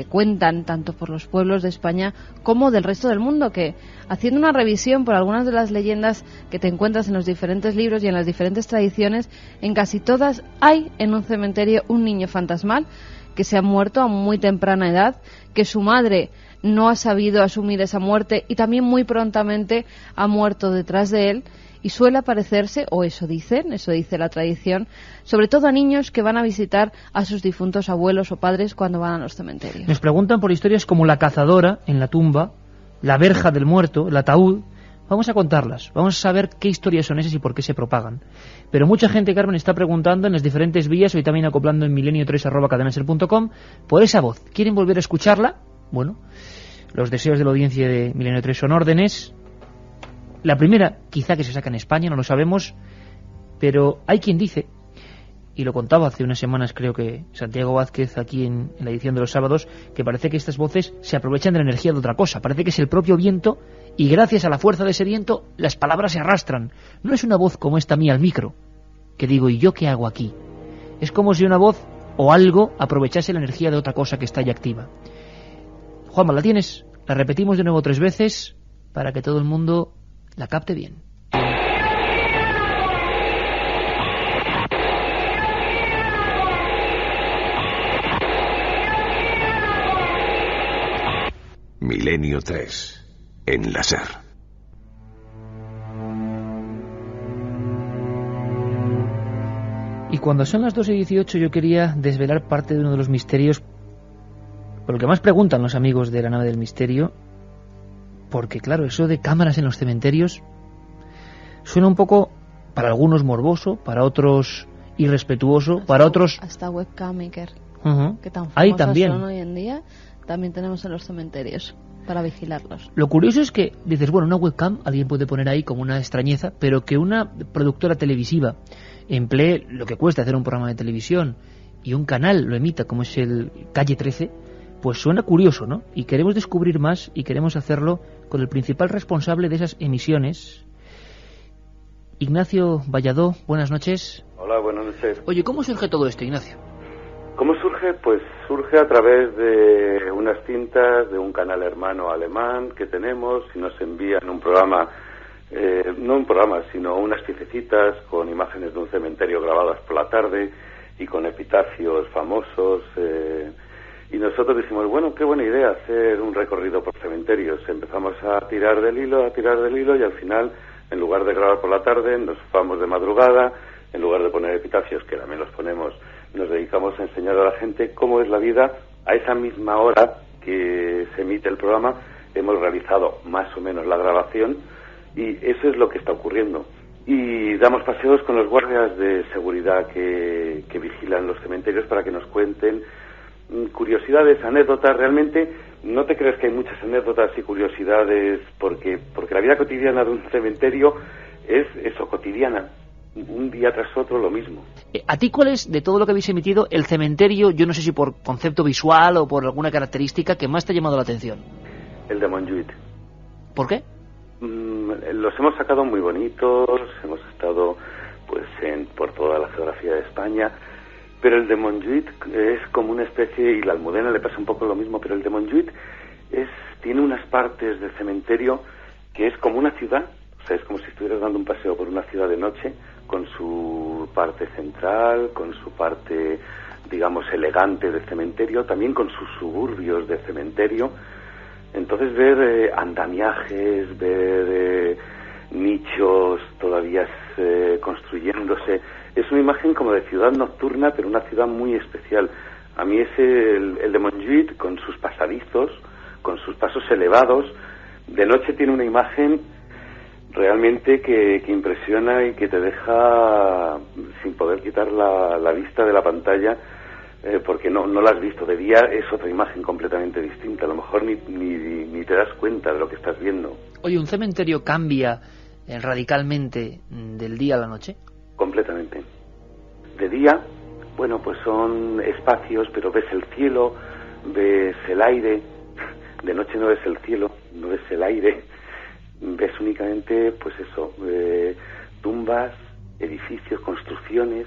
cuentan tanto por los pueblos de España como del resto del mundo, que haciendo una revisión por algunas de las leyendas que te encuentras en los diferentes libros y en las diferentes tradiciones, en casi todas hay en un cementerio un niño fantasmal que se ha muerto a muy temprana edad, que su madre no ha sabido asumir esa muerte y también muy prontamente ha muerto detrás de él, y suele aparecerse, o eso dice la tradición, sobre todo a niños que van a visitar a sus difuntos abuelos o padres cuando van a los cementerios. Nos preguntan por historias como la cazadora en la tumba, la verja del muerto, el ataúd. Vamos a contarlas, vamos a saber qué historias son esas y por qué se propagan. Pero mucha gente, Carmen, está preguntando en las diferentes vías, hoy también acoplando en milenio3@cadenaser.com, por esa voz. ¿Quieren volver a escucharla? Bueno, los deseos de la audiencia de Milenio 3 son órdenes. La primera, quizá que se saca en España, no lo sabemos, pero hay quien dice, y lo contaba hace unas semanas creo que Santiago Vázquez aquí en la edición de los sábados, que parece que estas voces se aprovechan de la energía de otra cosa. Parece que es el propio viento y gracias a la fuerza de ese viento las palabras se arrastran. No es una voz como esta mía al micro, que digo, ¿y yo qué hago aquí? Es como si una voz o algo aprovechase la energía de otra cosa que está ya activa. Juanma, ¿la tienes? La repetimos de nuevo 3 veces para que todo el mundo la capte bien. Milenio 3 en la SER. Y cuando son las 2:18 yo quería desvelar parte de uno de los misterios por lo que más preguntan los amigos de la nave del misterio, porque claro, eso de cámaras en los cementerios suena un poco, para algunos morboso, para otros irrespetuoso, para otros... Hasta webcam, Iker, que tan ahí famosas también son hoy en día, también tenemos en los cementerios para vigilarlos. Lo curioso es que dices, bueno, una webcam alguien puede poner ahí como una extrañeza, pero que una productora televisiva emplee lo que cuesta hacer un programa de televisión y un canal lo emita como es el Calle 13, pues suena curioso, ¿no? Y queremos descubrir más y queremos hacerlo con el principal responsable de esas emisiones, Ignacio Valladó. Buenas noches. Hola, buenas noches. Oye, ¿cómo surge todo esto, Ignacio? ¿Cómo surge? Pues surge a través de unas cintas de un canal hermano alemán que tenemos y nos envían un programa, no un programa, sino unas piececitas con imágenes de un cementerio grabadas por la tarde y con epitafios famosos. Y nosotros dijimos, bueno, qué buena idea hacer un recorrido por cementerios. Empezamos a tirar del hilo y al final, en lugar de grabar por la tarde, nos vamos de madrugada, en lugar de poner epitafios, que también los ponemos, nos dedicamos a enseñar a la gente cómo es la vida a esa misma hora que se emite el programa. Hemos realizado más o menos la grabación y eso es lo que está ocurriendo. Y damos paseos con los guardias de seguridad que vigilan los cementerios para que nos cuenten curiosidades, anécdotas. Realmente no te crees que hay muchas anécdotas y curiosidades porque la vida cotidiana de un cementerio es eso, cotidiana, un día tras otro lo mismo. ¿A ti cuál es, de todo lo que habéis emitido, el cementerio, yo no sé si por concepto visual o por alguna característica, que más te ha llamado la atención? El de Montjuïc. ¿Por qué? Los hemos sacado muy bonitos, hemos estado pues por toda la geografía de España, pero el de Montjuïc es como una especie, y la Almudena le pasa un poco lo mismo, pero el de Montjuïc tiene unas partes del cementerio que es como una ciudad. O O sea, es como si estuvieras dando un paseo por una ciudad de noche, con su parte central, con su parte, digamos, elegante del cementerio, también con sus suburbios de cementerio. Entonces ver andamiajes, ver nichos todavía construyéndose, es una imagen como de ciudad nocturna, pero una ciudad muy especial. A mí es el de Montjuïc, con sus pasadizos, con sus pasos elevados. De noche tiene una imagen realmente que impresiona y que te deja sin poder quitar la vista de la pantalla, porque no la has visto. De día es otra imagen completamente distinta, a lo mejor ni te das cuenta de lo que estás viendo. Oye, ¿un cementerio cambia radicalmente del día a la noche? Completamente. De día, bueno, pues son espacios, pero ves el cielo, ves el aire. De noche no ves el cielo, no ves el aire. Ves únicamente, pues eso, tumbas, edificios, construcciones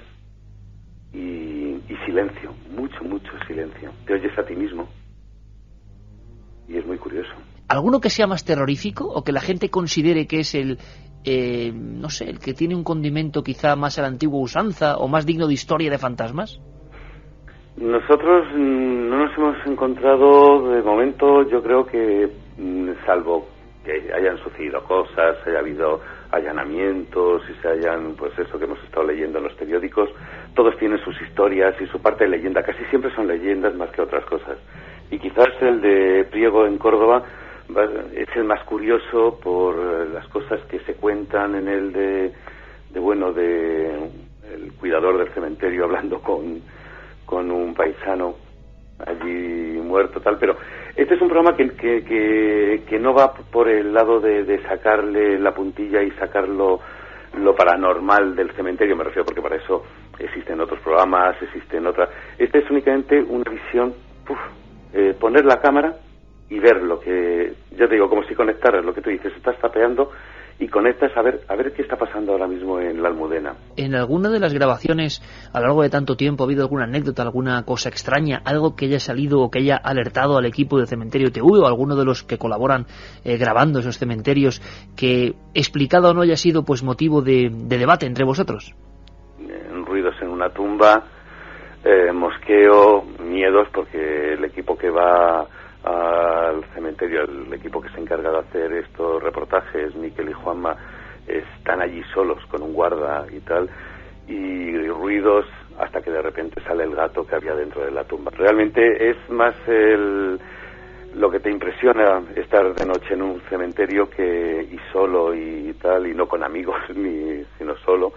y silencio, mucho silencio. Te oyes a ti mismo y es muy curioso. ¿Alguno que sea más terrorífico o que la gente considere que es el que tiene un condimento quizá más a la antigua usanza o más digno de historia de fantasmas? Nosotros no nos hemos encontrado de momento, yo creo que salvo que hayan sucedido cosas, haya habido allanamientos y se hayan, pues eso que hemos estado leyendo en los periódicos, todos tienen sus historias y su parte de leyenda, casi siempre son leyendas más que otras cosas. Y quizás el de Priego en Córdoba es el más curioso por las cosas que se cuentan en el de el cuidador del cementerio hablando con un paisano allí muerto, tal, pero este es un programa que no va por el lado de sacarle la puntilla y sacar lo paranormal del cementerio, me refiero, porque para eso existen otros programas, existen otras. Este es únicamente una visión, poner la cámara y ver lo que, yo te digo, como si conectaras lo que tú dices, estás tapeando y conectas a ver qué está pasando ahora mismo en la Almudena. ¿En alguna de las grabaciones a lo largo de tanto tiempo ha habido alguna anécdota, alguna cosa extraña, algo que haya salido o que haya alertado al equipo de Cementerio TV o alguno de los que colaboran grabando esos cementerios que, explicado o no, haya sido pues motivo de debate entre vosotros? Ruidos en una tumba, mosqueo, miedos, porque el equipo que va al cementerio, el equipo que se encarga de hacer estos reportajes, Miquel y Juanma, están allí solos con un guarda y tal, y ruidos hasta que de repente sale el gato que había dentro de la tumba. Realmente es más lo que te impresiona estar de noche en un cementerio y solo y tal, y no con amigos sino solo,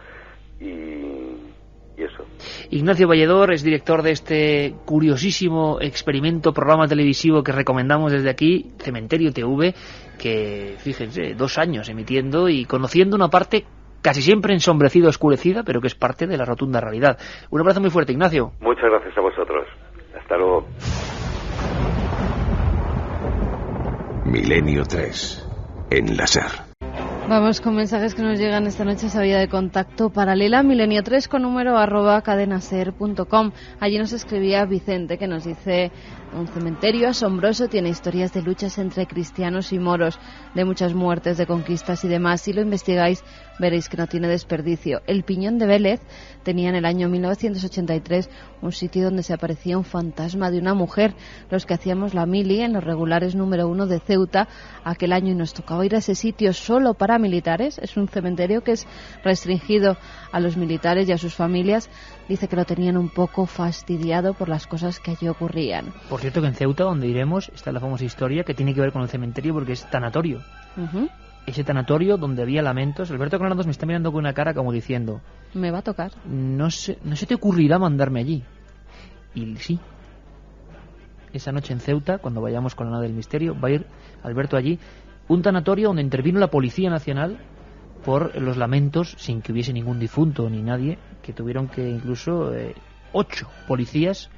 y eso. Ignacio Valledor es director de este curiosísimo experimento, programa televisivo que recomendamos desde aquí, Cementerio TV, que, fíjense, 2 años emitiendo y conociendo una parte casi siempre ensombrecida, oscurecida, pero que es parte de la rotunda realidad. Un abrazo muy fuerte, Ignacio. Muchas gracias a vosotros. Hasta luego. Milenio 3, en la SER. Vamos con mensajes que nos llegan esta noche a esa vía de contacto paralela, milenio3 con número @cadenaser.com. Allí nos escribía Vicente, que nos dice: un cementerio asombroso, tiene historias de luchas entre cristianos y moros, de muchas muertes, de conquistas y demás. Si lo investigáis veréis que no tiene desperdicio. El Piñón de Vélez tenía en el año 1983 un sitio donde se aparecía un fantasma de una mujer. Los que hacíamos la mili en los regulares número 1 de Ceuta aquel año, y nos tocaba ir a ese sitio solo para militares. Es un cementerio que es restringido a los militares y a sus familias. Dice que lo tenían un poco fastidiado por las cosas que allí ocurrían. Por cierto, que en Ceuta, donde iremos, está la famosa historia que tiene que ver con el cementerio, porque es tanatorio. Ese tanatorio donde había lamentos. Alberto Granados me está mirando con una cara como diciendo: me va a tocar. No se te ocurrirá mandarme allí. Y sí, esa noche en Ceuta, cuando vayamos con la nave del misterio, va a ir Alberto allí. Un tanatorio donde intervino la Policía Nacional por los lamentos, sin que hubiese ningún difunto ni nadie, que tuvieron que incluso 8 policías,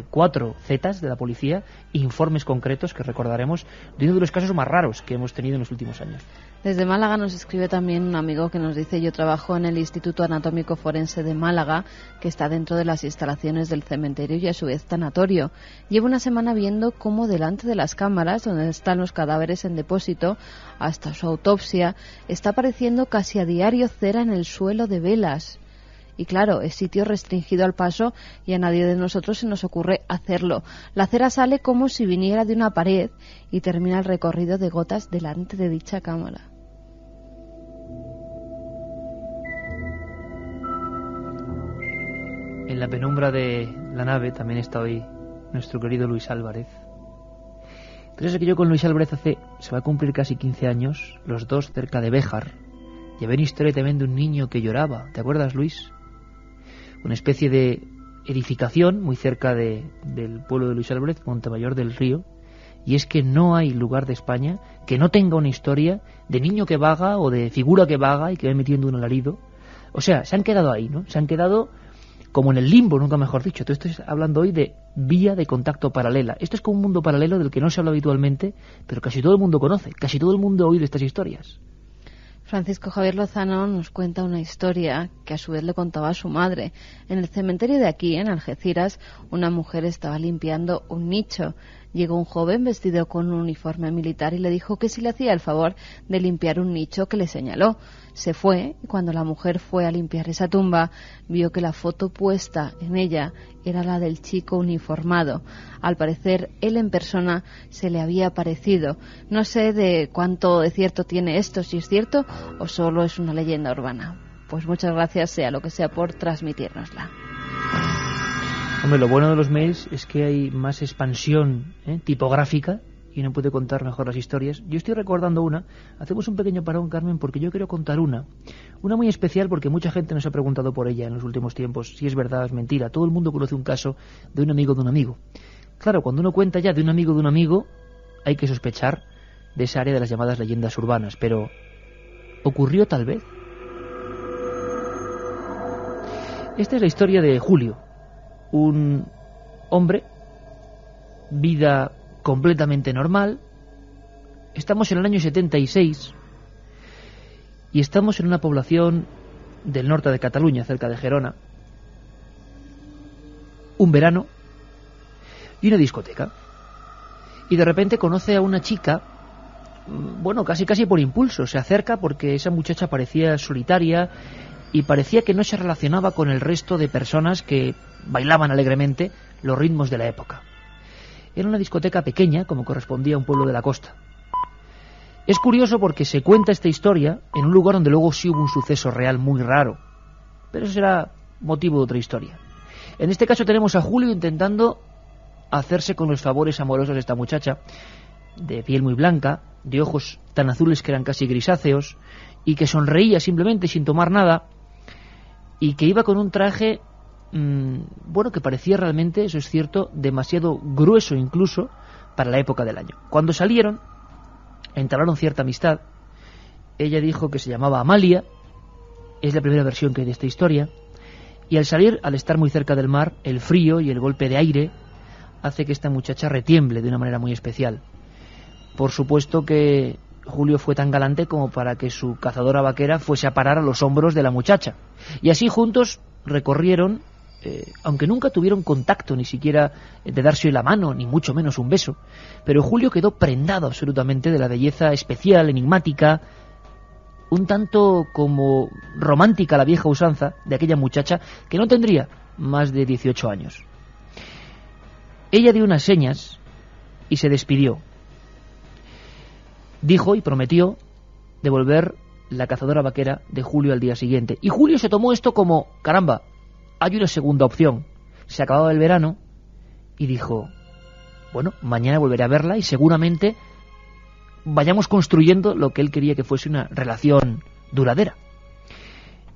4 zetas de la policía, informes concretos que recordaremos de uno de los casos más raros que hemos tenido en los últimos años. Desde Málaga nos escribe también un amigo que nos dice: yo trabajo en el Instituto Anatómico Forense de Málaga, que está dentro de las instalaciones del cementerio y a su vez tanatorio. Llevo una semana viendo cómo delante de las cámaras donde están los cadáveres en depósito hasta su autopsia está apareciendo casi a diario cera en el suelo de velas. Y claro, es sitio restringido al paso y a nadie de nosotros se nos ocurre hacerlo. La cera sale como si viniera de una pared y termina el recorrido de gotas delante de dicha cámara. En la penumbra de la nave también está hoy nuestro querido Luis Álvarez. Entonces que yo con Luis Álvarez se va a cumplir casi 15 años, los dos cerca de Béjar. Llevé una historia también de un niño que lloraba, ¿te acuerdas, Luis? Una especie de edificación muy cerca del pueblo de Luis Álvarez, Montemayor del Río, y es que no hay lugar de España que no tenga una historia de niño que vaga o de figura que vaga y que va metiendo un alarido. O sea, se han quedado ahí, ¿no? Se han quedado como en el limbo, nunca mejor dicho. Tú estás hablando hoy de vía de contacto paralela. Esto es como un mundo paralelo del que no se habla habitualmente, pero casi todo el mundo conoce, casi todo el mundo ha oído estas historias. Francisco Javier Lozano nos cuenta una historia que a su vez le contaba a su madre. En el cementerio de aquí, en Algeciras, una mujer estaba limpiando un nicho. Llegó un joven vestido con un uniforme militar y le dijo que si le hacía el favor de limpiar un nicho que le señaló. Se fue y cuando la mujer fue a limpiar esa tumba, vio que la foto puesta en ella era la del chico uniformado. Al parecer, él en persona se le había parecido. No sé de cuánto de cierto tiene esto, si es cierto o solo es una leyenda urbana. Pues muchas gracias, sea lo que sea, por transmitírnosla. Hombre, lo bueno de los mails es que hay más expansión tipográfica y uno puede contar mejor las historias. Yo estoy recordando una, hacemos un pequeño parón, Carmen, porque yo quiero contar una muy especial porque mucha gente nos ha preguntado por ella en los últimos tiempos, si es verdad o es mentira. Todo el mundo conoce un caso de un amigo de un amigo. Claro, cuando uno cuenta ya de un amigo, hay que sospechar de esa área de las llamadas leyendas urbanas, pero ¿ocurrió tal vez? Esta es la historia de Julio, un hombre, vida completamente normal. Estamos en el año 76 y estamos en una población del norte de Cataluña, cerca de Gerona. Un verano y una discoteca. Y de repente conoce a una chica, bueno, casi por impulso. Se acerca porque esa muchacha parecía solitaria y parecía que no se relacionaba con el resto de personas que bailaban alegremente los ritmos de la época. Era una discoteca pequeña, como correspondía a un pueblo de la costa. Es curioso porque se cuenta esta historia en un lugar donde luego sí hubo un suceso real muy raro, pero eso será motivo de otra historia. En este caso tenemos a Julio intentando hacerse con los favores amorosos de esta muchacha, de piel muy blanca, de ojos tan azules que eran casi grisáceos, y que sonreía simplemente sin tomar nada, y que iba con un traje, bueno, que parecía realmente, eso es cierto, demasiado grueso incluso para la época del año. Cuando salieron, entablaron cierta amistad. Ella dijo que se llamaba Amalia, es la primera versión que hay de esta historia, y al salir, al estar muy cerca del mar, el frío y el golpe de aire hace que esta muchacha retiemble de una manera muy especial. Por supuesto que Julio fue tan galante como para que su cazadora vaquera fuese a parar a los hombros de la muchacha. Y así juntos recorrieron, aunque nunca tuvieron contacto, ni siquiera de darse la mano, ni mucho menos un beso, pero Julio quedó prendado absolutamente de la belleza especial, enigmática, un tanto como romántica a la vieja usanza de aquella muchacha que no tendría más de 18 años. Ella dio unas señas y se despidió. Dijo y prometió devolver la cazadora vaquera de Julio al día siguiente. Y Julio se tomó esto como, caramba, hay una segunda opción. Se acababa el verano y dijo, bueno, mañana volveré a verla y seguramente vayamos construyendo lo que él quería que fuese una relación duradera.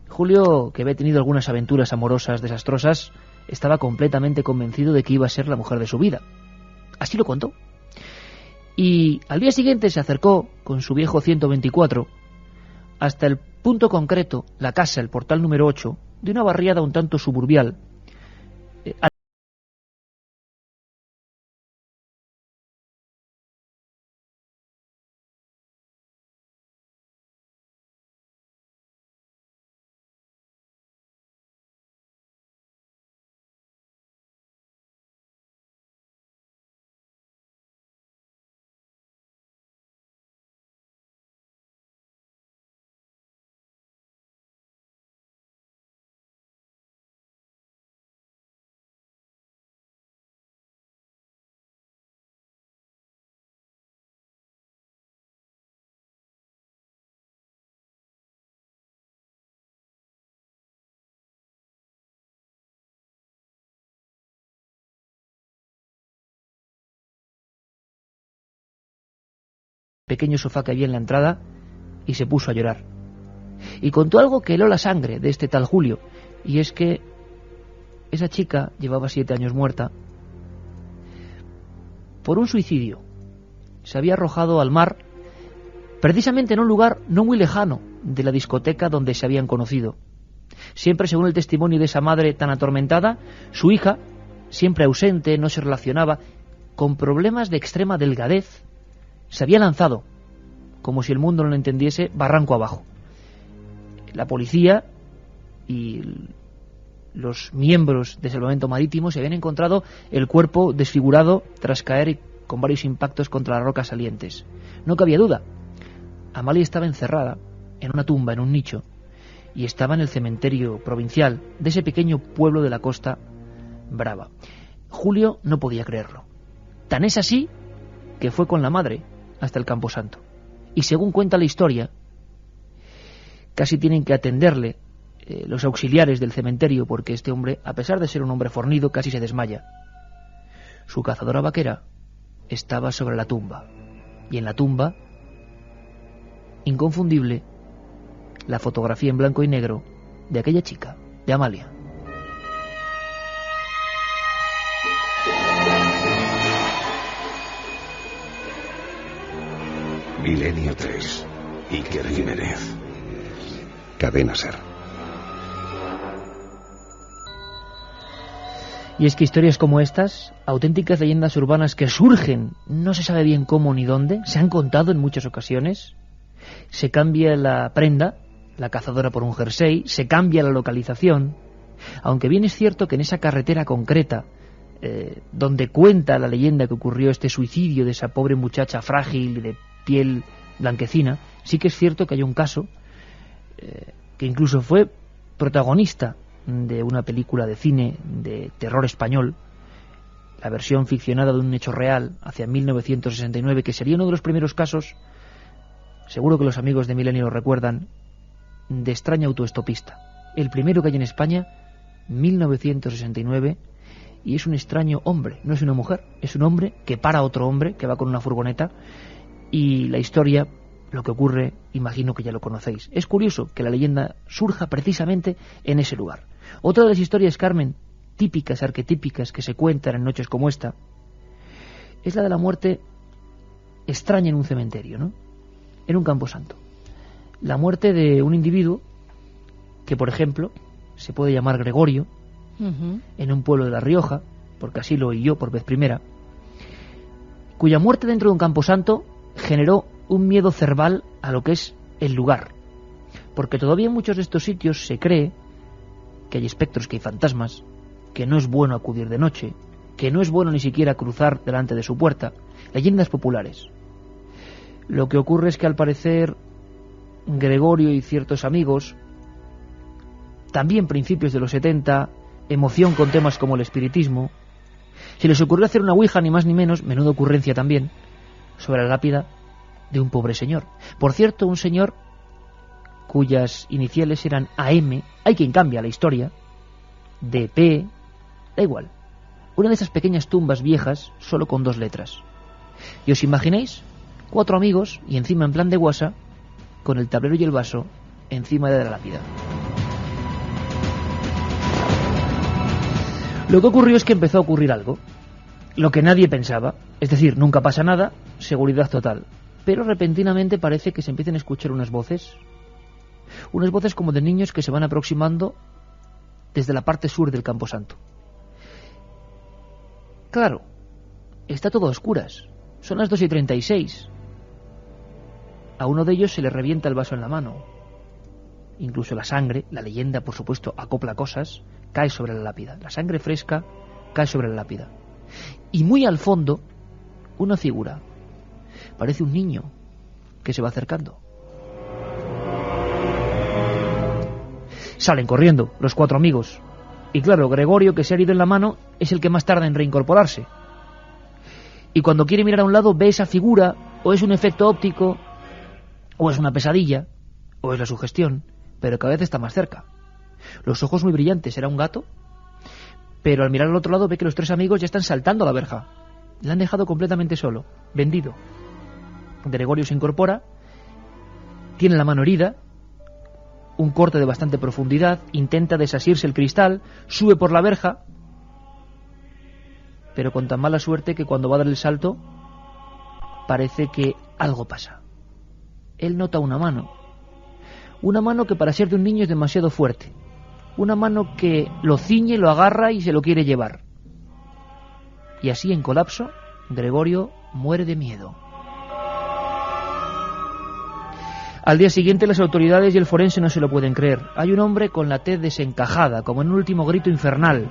Julio, que había tenido algunas aventuras amorosas desastrosas, estaba completamente convencido de que iba a ser la mujer de su vida. Así lo contó. Y al día siguiente se acercó con su viejo 124 hasta el punto concreto, la casa, el portal número 8, de una barriada un tanto suburbial, pequeño sofá que había en la entrada y se puso a llorar. Y contó algo que heló la sangre de este tal Julio, y es que esa chica llevaba 7 años muerta por un suicidio. Se había arrojado al mar precisamente en un lugar no muy lejano de la discoteca donde se habían conocido. Siempre, según el testimonio de esa madre tan atormentada, su hija, siempre ausente, no se relacionaba, con problemas de extrema delgadez, se había lanzado, como si el mundo no lo entendiese, barranco abajo. La policía y los miembros de Salvamento Marítimo se habían encontrado el cuerpo desfigurado tras caer con varios impactos contra las rocas salientes. No cabía duda. Amalia estaba encerrada en una tumba, en un nicho, y estaba en el cementerio provincial de ese pequeño pueblo de la Costa Brava. Julio no podía creerlo. Tan es así que fue con la madre hasta el Camposanto. Y según cuenta la historia, casi tienen que atenderle los auxiliares del cementerio, porque este hombre, a pesar de ser un hombre fornido, casi se desmaya. Su cazadora vaquera estaba sobre la tumba, y en la tumba, inconfundible, la fotografía en blanco y negro de aquella chica, de Amalia. Milenio 3. Iker Jiménez. Cadena SER. Y es que historias como estas, auténticas leyendas urbanas que surgen, no se sabe bien cómo ni dónde, se han contado en muchas ocasiones. Se cambia la prenda, la cazadora por un jersey, se cambia la localización, aunque bien es cierto que en esa carretera concreta, donde cuenta la leyenda que ocurrió este suicidio de esa pobre muchacha frágil de piel blanquecina, sí que es cierto que hay un caso que incluso fue protagonista de una película de cine de terror español, la versión ficcionada de un hecho real hacia 1969, que sería uno de los primeros casos, seguro que los amigos de Milenio lo recuerdan, de extraña autoestopista. El primero que hay en España, 1969, y es un extraño hombre, no es una mujer, es un hombre que para a otro hombre que va con una furgoneta, y la historia, lo que ocurre, imagino que ya lo conocéis. Es curioso que la leyenda surja precisamente en ese lugar. Otra de las historias, Carmen, típicas, arquetípicas, que se cuentan en noches como esta, es la de la muerte extraña en un cementerio, ¿no? En un camposanto. La muerte de un individuo que, por ejemplo, se puede llamar Gregorio, en un pueblo de La Rioja, porque así lo oí yo por vez primera, cuya muerte dentro de un camposanto generó un miedo cerval a lo que es el lugar, porque todavía en muchos de estos sitios se cree que hay espectros, que hay fantasmas, que no es bueno acudir de noche, que no es bueno ni siquiera cruzar delante de su puerta. Leyendas populares. Lo que ocurre es que al parecer Gregorio y ciertos amigos, también principios de los 70, emoción con temas como el espiritismo, se les ocurrió hacer una ouija, ni más ni menos, menuda ocurrencia también, sobre la lápida de un pobre señor. Por cierto, un señor cuyas iniciales eran AM, hay quien cambia la historia, DP, da igual. Una de esas pequeñas tumbas viejas, solo con 2 letras. ¿Y os imagináis? 4 amigos, y encima en plan de guasa, con el tablero y el vaso encima de la lápida. Lo que ocurrió es que empezó a ocurrir algo, lo que nadie pensaba, es decir, nunca pasa nada, seguridad total, pero repentinamente parece que se empiezan a escuchar unas voces como de niños que se van aproximando desde la parte sur del Camposanto. Claro, está todo a oscuras, son las 2:36. A uno de ellos se le revienta el vaso en la mano. Incluso la sangre, la leyenda por supuesto acopla cosas, cae sobre la lápida. La sangre fresca cae sobre la lápida. Y muy al fondo, una figura. Parece un niño que se va acercando. Salen corriendo los 4 amigos. Y claro, Gregorio, que se ha herido en la mano, es el que más tarda en reincorporarse. Y cuando quiere mirar a un lado, ve esa figura, o es un efecto óptico, o es una pesadilla, o es la sugestión, pero cada vez está más cerca. Los ojos muy brillantes, ¿era un gato? Pero al mirar al otro lado ve que los 3 amigos ya están saltando a la verja. Le han dejado completamente solo, vendido. Gregorio se incorpora, tiene la mano herida, un corte de bastante profundidad, intenta desasirse el cristal, sube por la verja, pero con tan mala suerte que cuando va a dar el salto parece que algo pasa. Él nota una mano que para ser de un niño es demasiado fuerte, una mano que lo ciñe, lo agarra y se lo quiere llevar. Y así, en colapso, Gregorio muere de miedo. Al día siguiente las autoridades y el forense no se lo pueden creer. Hay un hombre con la tez desencajada, como en un último grito infernal.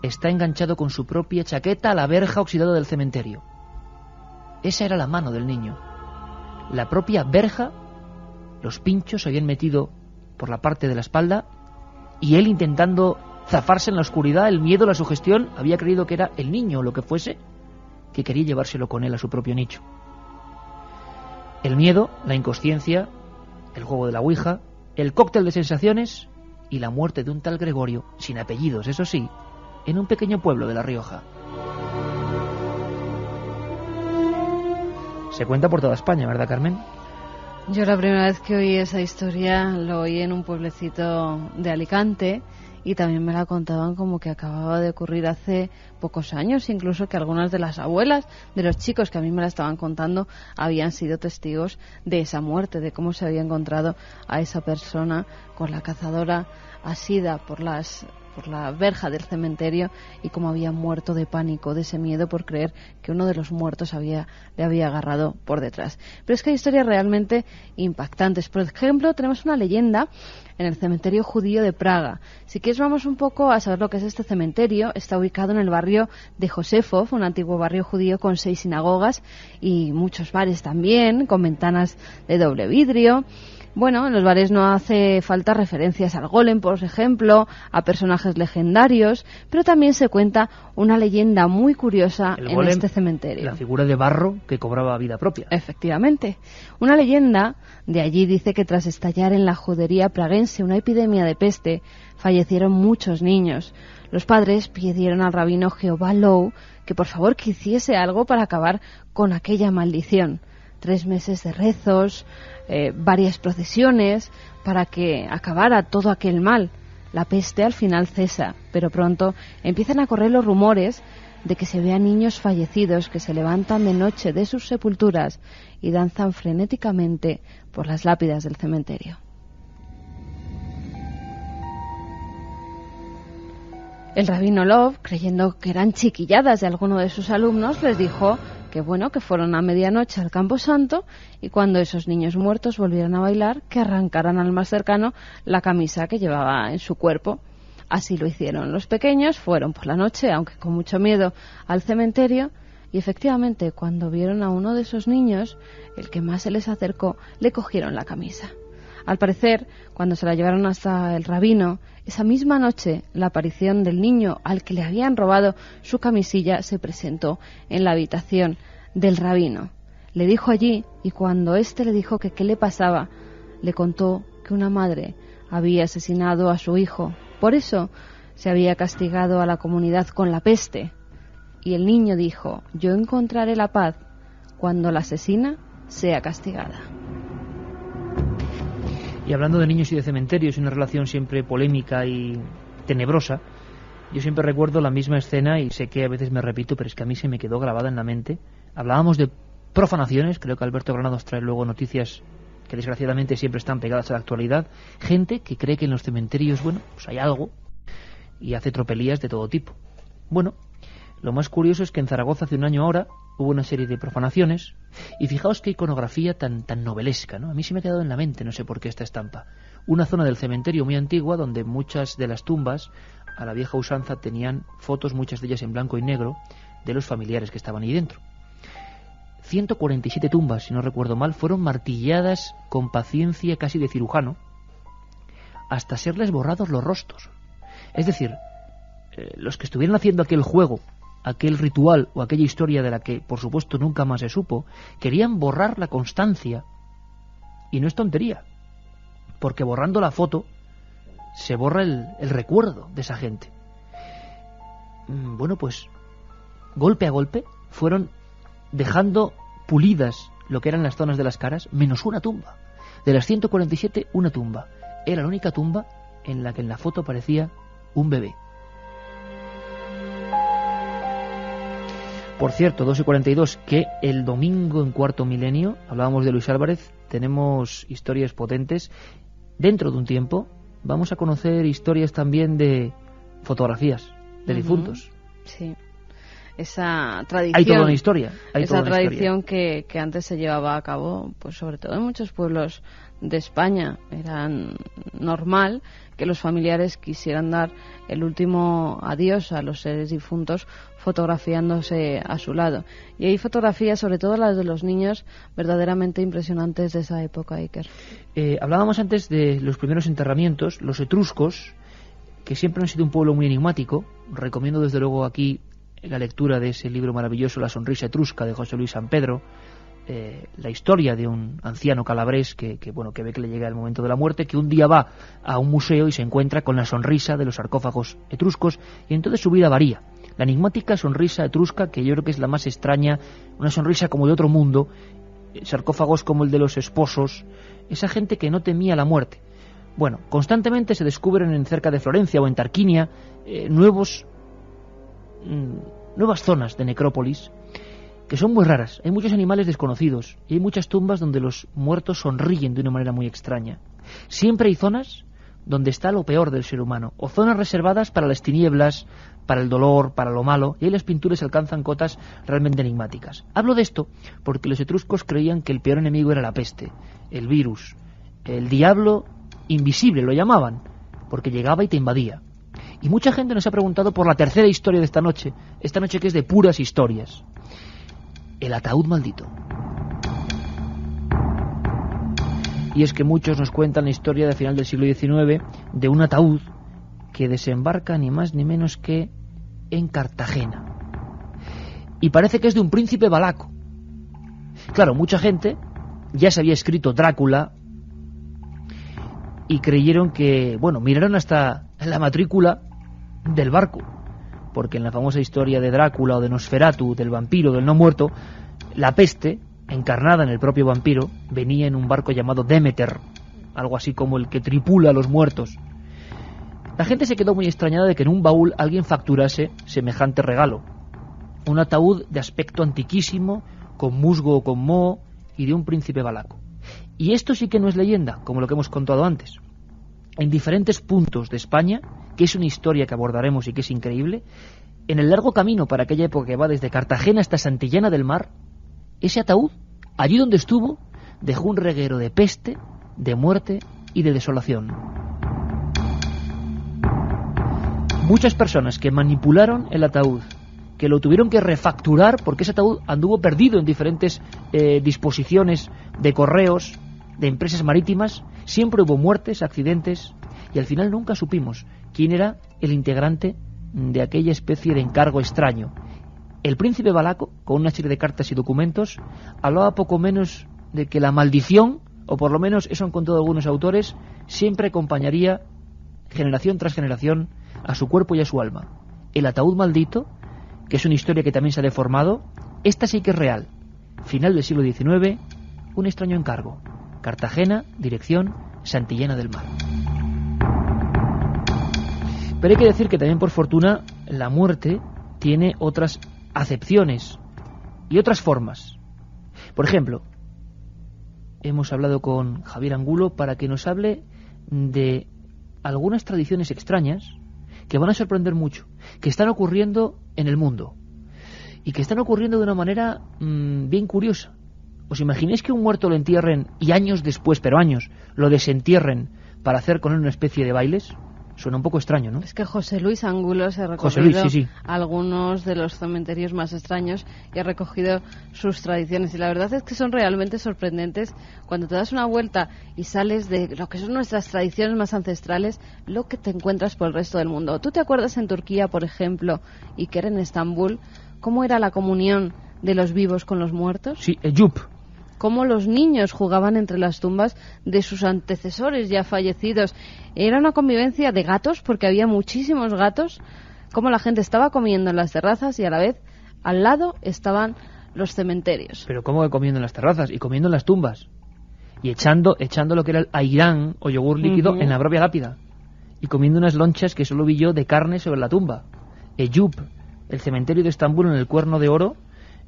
Está enganchado con su propia chaqueta a la verja oxidada del cementerio. Esa era la mano del niño. La propia verja, los pinchos se habían metido por la parte de la espalda y él, intentando zafarse en la oscuridad, el miedo, la sugestión, había creído que era el niño o lo que fuese, que quería llevárselo con él a su propio nicho. El miedo, la inconsciencia, el juego de la ouija, el cóctel de sensaciones y la muerte de un tal Gregorio, sin apellidos, eso sí, en un pequeño pueblo de La Rioja. Se cuenta por toda España, ¿verdad, Carmen? Yo la primera vez que oí esa historia lo oí en un pueblecito de Alicante y también me la contaban como que acababa de ocurrir hace pocos años, incluso que algunas de las abuelas de los chicos que a mí me la estaban contando habían sido testigos de esa muerte, de cómo se había encontrado a esa persona con la cazadora asida por la verja del cementerio y cómo había muerto de pánico, de ese miedo por creer que uno de los muertos le había agarrado por detrás. Pero es que hay historias realmente impactantes. Por ejemplo, tenemos una leyenda en el cementerio judío de Praga. Si quieres, vamos un poco a saber lo que es este cementerio. Está ubicado en el barrio de Josefov, un antiguo barrio judío con 6 sinagogas y muchos bares también, con ventanas de doble vidrio. Bueno, en los bares no hace falta referencias al golem, por ejemplo, a personajes legendarios, pero también se cuenta una leyenda muy curiosa en este cementerio. La figura de barro que cobraba vida propia. Efectivamente. Una leyenda de allí dice que tras estallar en la judería praguense una epidemia de peste, fallecieron muchos niños. Los padres pidieron al rabino Jehová Low que por favor que hiciese algo para acabar con aquella maldición. 3 meses de rezos, varias procesiones para que acabara todo aquel mal. La peste al final cesa, pero pronto empiezan a correr los rumores de que se vean niños fallecidos que se levantan de noche de sus sepulturas y danzan frenéticamente por las lápidas del cementerio. El rabino Love, creyendo que eran chiquilladas de alguno de sus alumnos, les dijo que bueno, que fueron a medianoche al Camposanto y cuando esos niños muertos volvieran a bailar, que arrancaran al más cercano la camisa que llevaba en su cuerpo. Así lo hicieron. Los pequeños fueron por la noche, aunque con mucho miedo, al cementerio y efectivamente cuando vieron a uno de esos niños, el que más se les acercó, le cogieron la camisa. Al parecer, cuando se la llevaron hasta el rabino, esa misma noche la aparición del niño al que le habían robado su camisilla se presentó en la habitación del rabino. Le dijo allí y cuando éste le dijo que qué le pasaba, le contó que una madre había asesinado a su hijo. Por eso se había castigado a la comunidad con la peste. Y el niño dijo, yo encontraré la paz cuando la asesina sea castigada. Y hablando de niños y de cementerios, una relación siempre polémica y tenebrosa, yo siempre recuerdo la misma escena y sé que a veces me repito, pero es que a mí se me quedó grabada en la mente. Hablábamos de profanaciones, creo que Alberto Granados trae luego noticias que desgraciadamente siempre están pegadas a la actualidad. Gente que cree que en los cementerios, bueno, pues hay algo y hace tropelías de todo tipo. Bueno, lo más curioso es que en Zaragoza hace un año ahora hubo una serie de profanaciones y fijaos qué iconografía tan novelesca, ¿no? A mí se me ha quedado en la mente, no sé por qué esta estampa. Una zona del cementerio muy antigua donde muchas de las tumbas a la vieja usanza tenían fotos, muchas de ellas en blanco y negro, de los familiares que estaban ahí dentro. 147 tumbas, si no recuerdo mal, fueron martilladas con paciencia casi de cirujano hasta serles borrados los rostros. Es decir, los que estuvieron haciendo aquel juego, aquel ritual o aquella historia de la que, por supuesto, nunca más se supo, querían borrar la constancia. Y no es tontería, porque borrando la foto se borra el recuerdo de esa gente. Bueno, pues golpe a golpe fueron dejando pulidas lo que eran las zonas de las caras, menos una tumba. De las 147, una tumba. Era la única tumba en la que en la foto parecía un bebé. Por cierto, 2:42, que el domingo en Cuarto Milenio, hablábamos de Luis Álvarez, tenemos historias potentes. Dentro de un tiempo vamos a conocer historias también de fotografías de difuntos. Sí. Esa tradición, hay toda una historia. Que antes se llevaba a cabo, pues sobre todo en muchos pueblos de España. Era normal que los familiares quisieran dar el último adiós a los seres difuntos fotografiándose a su lado. Y hay fotografías, sobre todo las de los niños, verdaderamente impresionantes de esa época, Iker. Hablábamos antes de los primeros enterramientos, los etruscos, que siempre han sido un pueblo muy enigmático. Recomiendo desde luego aquí la lectura de ese libro maravilloso, La sonrisa etrusca, de José Luis San Pedro, la historia de un anciano calabrés que ve que le llega el momento de la muerte, que un día va a un museo y se encuentra con la sonrisa de los sarcófagos etruscos, y entonces su vida varía. La enigmática sonrisa etrusca, que yo creo que es la más extraña, una sonrisa como de otro mundo, sarcófagos como el de los esposos, esa gente que no temía la muerte. Bueno, constantemente se descubren cerca de Florencia o en Tarquinia nuevas zonas de necrópolis que son muy raras. Hay muchos animales desconocidos y hay muchas tumbas donde los muertos sonríen de una manera muy extraña. Siempre hay zonas donde está lo peor del ser humano, o zonas reservadas para las tinieblas, para el dolor, para lo malo, y ahí las pinturas alcanzan cotas realmente enigmáticas. Hablo de esto porque los etruscos creían que el peor enemigo era la peste, el virus, el diablo invisible, lo llamaban, porque llegaba y te invadía. Y mucha gente nos ha preguntado por la tercera historia de esta noche que es de puras historias. El ataúd maldito. Y es que muchos nos cuentan la historia de final del siglo XIX de un ataúd que desembarca ni más ni menos que en Cartagena. Y parece que es de un príncipe valaco. Claro, mucha gente ya se había escrito Drácula y creyeron que, miraron hasta la matrícula del barco, porque en la famosa historia de Drácula o de Nosferatu, del vampiro, del no muerto, la peste, encarnada en el propio vampiro, venía en un barco llamado Demeter, algo así como el que tripula a los muertos. La gente se quedó muy extrañada de que en un baúl alguien facturase semejante regalo. Un ataúd de aspecto antiquísimo, con musgo o con moho, y de un príncipe valaco. Y esto sí que no es leyenda, como lo que hemos contado antes. En diferentes puntos de España, que es una historia que abordaremos y que es increíble, en el largo camino para aquella época que va desde Cartagena hasta Santillana del Mar, ese ataúd, allí donde estuvo, dejó un reguero de peste, de muerte y de desolación. Muchas personas que manipularon el ataúd, que lo tuvieron que refacturar porque ese ataúd anduvo perdido en diferentes disposiciones de correos, de empresas marítimas, siempre hubo muertes, accidentes, y al final nunca supimos quién era el integrante de aquella especie de encargo extraño. El príncipe valaco, con una serie de cartas y documentos, hablaba poco menos de que la maldición, o por lo menos eso han contado algunos autores, siempre acompañaría generación tras generación a su cuerpo y a su alma. El ataúd maldito, que es una historia que también se ha deformado, esta sí que es real. Final del siglo XIX, un extraño encargo. Cartagena, dirección Santillana del Mar. Pero hay que decir que también, por fortuna, la muerte tiene otras acepciones y otras formas. Por ejemplo, hemos hablado con Javier Angulo para que nos hable de algunas tradiciones extrañas que van a sorprender mucho, que están ocurriendo en el mundo y que están ocurriendo de una manera bien curiosa. ¿Os imagináis que un muerto lo entierren y años después, pero años, lo desentierren para hacer con él una especie de bailes? Suena un poco extraño, ¿no? Es que José Luis Angulo se ha recorrido algunos de los cementerios más extraños y ha recogido sus tradiciones. Y la verdad es que son realmente sorprendentes cuando te das una vuelta y sales de lo que son nuestras tradiciones más ancestrales, lo que te encuentras por el resto del mundo. ¿Tú te acuerdas en Turquía, por ejemplo, y que era en Estambul, cómo era la comunión de los vivos con los muertos? Sí, el yup. Cómo los niños jugaban entre las tumbas de sus antecesores ya fallecidos. Era una convivencia de gatos, porque había muchísimos gatos, cómo la gente estaba comiendo en las terrazas y a la vez al lado estaban los cementerios. Pero ¿cómo que comiendo en las terrazas? Y comiendo en las tumbas. Y echando lo que era el airán o yogur líquido en la propia lápida. Y comiendo unas lonchas que solo vi yo de carne sobre la tumba. Eyüp, el cementerio de Estambul en el Cuerno de Oro,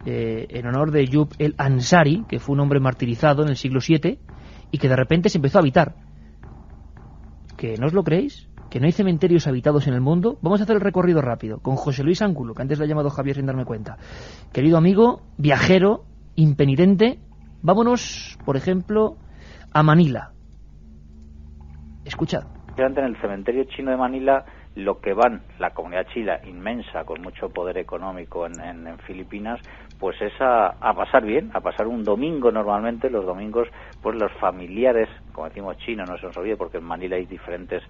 en honor de Eyüp el Ansari, que fue un hombre martirizado en el siglo VII y que de repente se empezó a habitar. ¿Que no os lo creéis? ¿Que no hay cementerios habitados en el mundo? Vamos a hacer el recorrido rápido con José Luis Ángulo, que antes le ha llamado Javier sin darme cuenta. Querido amigo, viajero, impenitente, vámonos, por ejemplo, a Manila. Escuchad. En el cementerio chino de Manila, lo que van, la comunidad china inmensa, con mucho poder económico en Filipinas, pues es a pasar bien, a pasar un domingo normalmente. Los domingos, pues los familiares, como decimos chinos, no se nos olvide, porque en Manila hay diferentes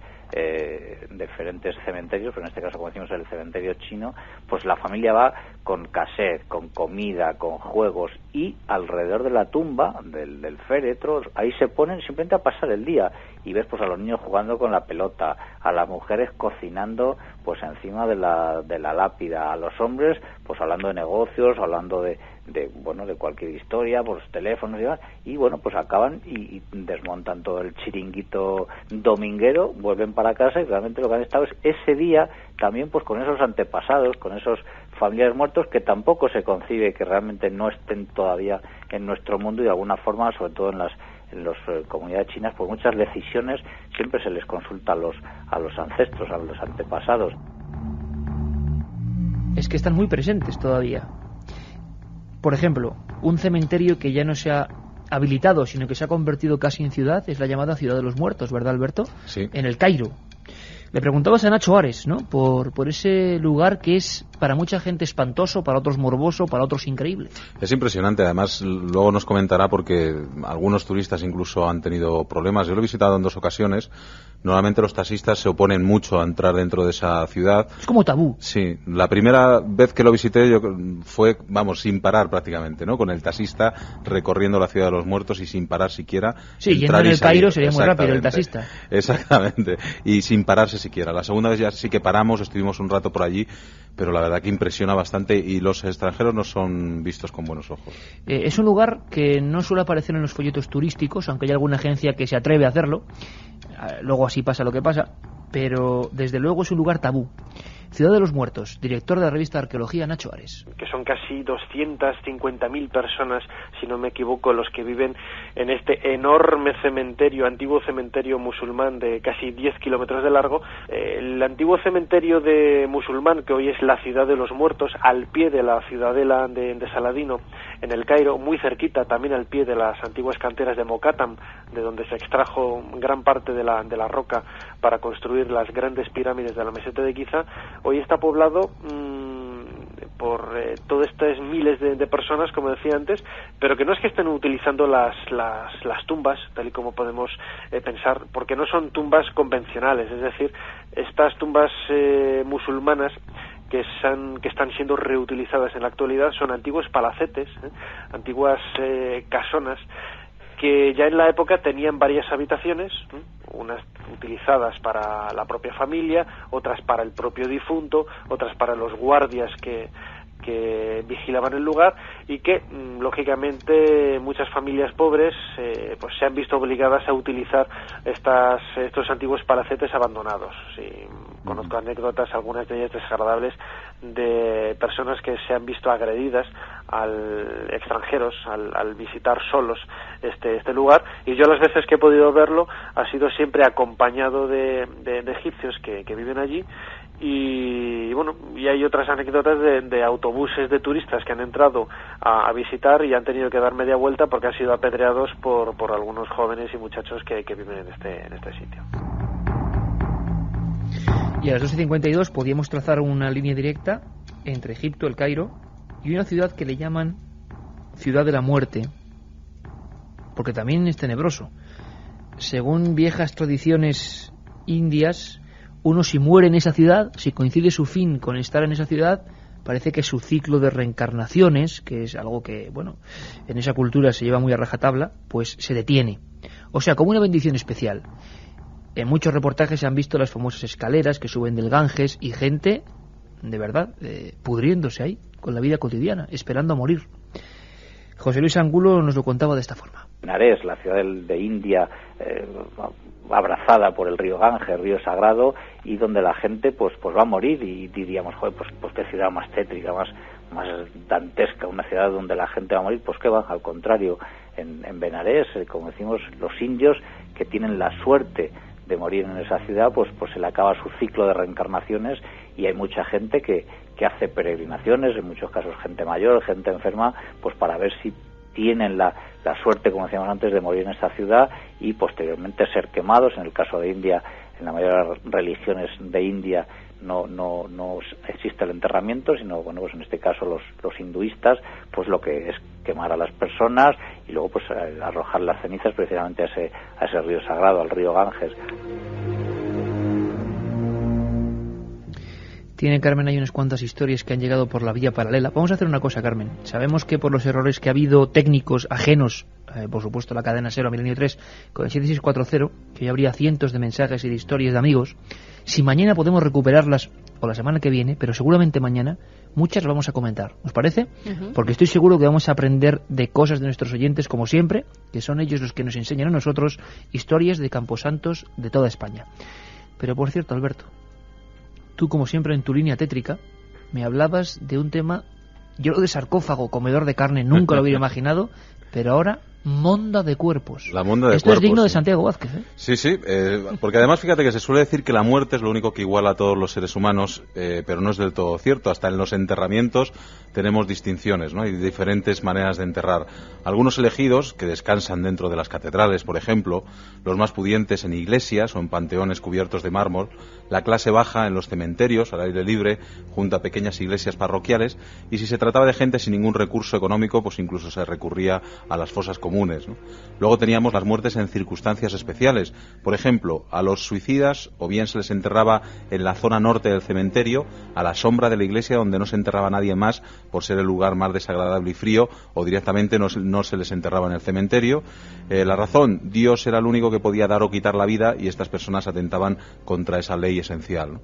cementerios, pero en este caso, como decimos, el cementerio chino, pues la familia va con cassette, con comida, con juegos, y alrededor de la tumba, del féretro, ahí se ponen simplemente a pasar el día, y ves pues a los niños jugando con la pelota, a las mujeres cocinando pues encima de la lápida, a los hombres pues hablando de negocios, hablando de cualquier historia, por los teléfonos y demás, y bueno, pues acaban y desmontan todo el chiringuito dominguero, vuelven para casa y realmente lo que han estado es ese día también pues con esos antepasados, con esos familiares muertos que tampoco se concibe que realmente no estén todavía en nuestro mundo, y de alguna forma, sobre todo en las comunidades chinas, por muchas decisiones siempre se les consulta a los ancestros, a los antepasados. Es que están muy presentes todavía. Por ejemplo, un cementerio que ya no se ha habilitado, sino que se ha convertido casi en ciudad, es la llamada Ciudad de los Muertos, ¿verdad, Alberto? Sí. En el Cairo. Le preguntabas a Nacho Ares, ¿no? Por ese lugar que es para mucha gente espantoso, para otros morboso, para otros increíble. Es impresionante, además luego nos comentará, porque algunos turistas incluso han tenido problemas. Yo lo he visitado en 2 ocasiones. Normalmente los taxistas se oponen mucho a entrar dentro de esa ciudad. Es como tabú. Sí, la primera vez que lo visité yo fue, sin parar prácticamente, ¿no? Con el taxista recorriendo la Ciudad de los Muertos y sin parar siquiera. Sí, yendo en el Cairo sería muy rápido el taxista. Exactamente, y sin pararse siquiera. La segunda vez ya sí que paramos, estuvimos un rato por allí, pero la verdad que impresiona bastante, y los extranjeros no son vistos con buenos ojos. Es un lugar que no suele aparecer en los folletos turísticos, aunque hay alguna agencia que se atreve a hacerlo. Luego así pasa lo que pasa, pero desde luego es un lugar tabú. Ciudad de los Muertos, director de la revista Arqueología, Nacho Ares. Que son casi 250.000 personas, si no me equivoco, los que viven en este enorme cementerio, antiguo cementerio musulmán de casi 10 kilómetros de largo. El antiguo cementerio de musulmán, que hoy es la Ciudad de los Muertos, al pie de la ciudadela de Saladino, en el Cairo, muy cerquita, también al pie de las antiguas canteras de Mokatam, de donde se extrajo gran parte de la roca para construir las grandes pirámides de la meseta de Giza. Hoy está poblado por todos estos miles de personas, como decía antes, pero que no es que estén utilizando las tumbas, tal y como podemos pensar, porque no son tumbas convencionales, es decir, estas tumbas musulmanas que están siendo reutilizadas en la actualidad son antiguos palacetes, antiguas casonas, que ya en la época tenían varias habitaciones, unas utilizadas para la propia familia, otras para el propio difunto, otras para los guardias que vigilaban el lugar, y que lógicamente muchas familias pobres pues se han visto obligadas a utilizar estos antiguos palacetes abandonados. Sí, conozco anécdotas, algunas de ellas desagradables, de personas que se han visto agredidas extranjeros al visitar solos este lugar, y yo las veces que he podido verlo ha sido siempre acompañado de egipcios que viven allí. Y bueno, y hay otras anécdotas de autobuses de turistas que han entrado a visitar y han tenido que dar media vuelta porque han sido apedreados por algunos jóvenes y muchachos que viven en este sitio. Y a las 12:52 podíamos trazar una línea directa entre Egipto, el Cairo, y una ciudad que le llaman Ciudad de la Muerte, porque también es tenebroso. Según viejas tradiciones indias, uno, si muere en esa ciudad, si coincide su fin con estar en esa ciudad, parece que su ciclo de reencarnaciones, que es algo que, bueno, en esa cultura se lleva muy a rajatabla, pues se detiene. O sea, como una bendición especial. En muchos reportajes se han visto las famosas escaleras que suben del Ganges y gente, de verdad, pudriéndose ahí, con la vida cotidiana, esperando a morir. José Luis Angulo nos lo contaba de esta forma. Benares, la ciudad de India, abrazada por el río Ganges, río sagrado, y donde la gente pues va a morir, y diríamos, joder, pues qué ciudad más tétrica, más dantesca, una ciudad donde la gente va a morir. Pues que va, al contrario, en Benares, como decimos, los indios que tienen la suerte de morir en esa ciudad, pues se le acaba su ciclo de reencarnaciones, y hay mucha gente que hace peregrinaciones, en muchos casos gente mayor, gente enferma, pues para ver si tienen la suerte, como decíamos antes, de morir en esta ciudad y posteriormente ser quemados. En el caso de India, en la mayoría de las religiones de India no existe el enterramiento, sino, bueno, pues en este caso los hinduistas, pues lo que es quemar a las personas y luego pues arrojar las cenizas precisamente a ese río sagrado, al río Ganges. Tiene, Carmen, hay unas cuantas historias que han llegado por la vía paralela. Vamos a hacer una cosa, Carmen. Sabemos que por los errores que ha habido técnicos ajenos, por supuesto la cadena SER Milenio 3, con el 7640, que hoy habría cientos de mensajes y de historias de amigos, si mañana podemos recuperarlas, o la semana que viene, pero seguramente mañana, muchas las vamos a comentar. ¿Os parece? Porque estoy seguro que vamos a aprender de cosas de nuestros oyentes, como siempre, que son ellos los que nos enseñan a nosotros historias de camposantos de toda España. Pero, por cierto, Alberto, tú, como siempre, en tu línea tétrica, me hablabas de un tema, yo lo de sarcófago, comedor de carne, nunca lo hubiera imaginado, pero ahora, monda de cuerpos. La monda de Esto cuerpos, es digno de sí. Santiago Vázquez, ¿eh? Sí, porque además fíjate que se suele decir que la muerte es lo único que iguala a todos los seres humanos, pero no es del todo cierto. Hasta en los enterramientos tenemos distinciones, ¿no? Hay diferentes maneras de enterrar. Algunos elegidos, que descansan dentro de las catedrales, por ejemplo, los más pudientes en iglesias o en panteones cubiertos de mármol, la clase baja en los cementerios, al aire libre, junto a pequeñas iglesias parroquiales, y si se trataba de gente sin ningún recurso económico, pues incluso se recurría a las fosas comunes, ¿no? Luego teníamos las muertes en circunstancias especiales. Por ejemplo, a los suicidas o bien se les enterraba en la zona norte del cementerio, a la sombra de la iglesia, donde no se enterraba nadie más por ser el lugar más desagradable y frío, o directamente no se les enterraba en el cementerio. La razón, Dios era el único que podía dar o quitar la vida, y estas personas atentaban contra esa ley esencial, ¿no?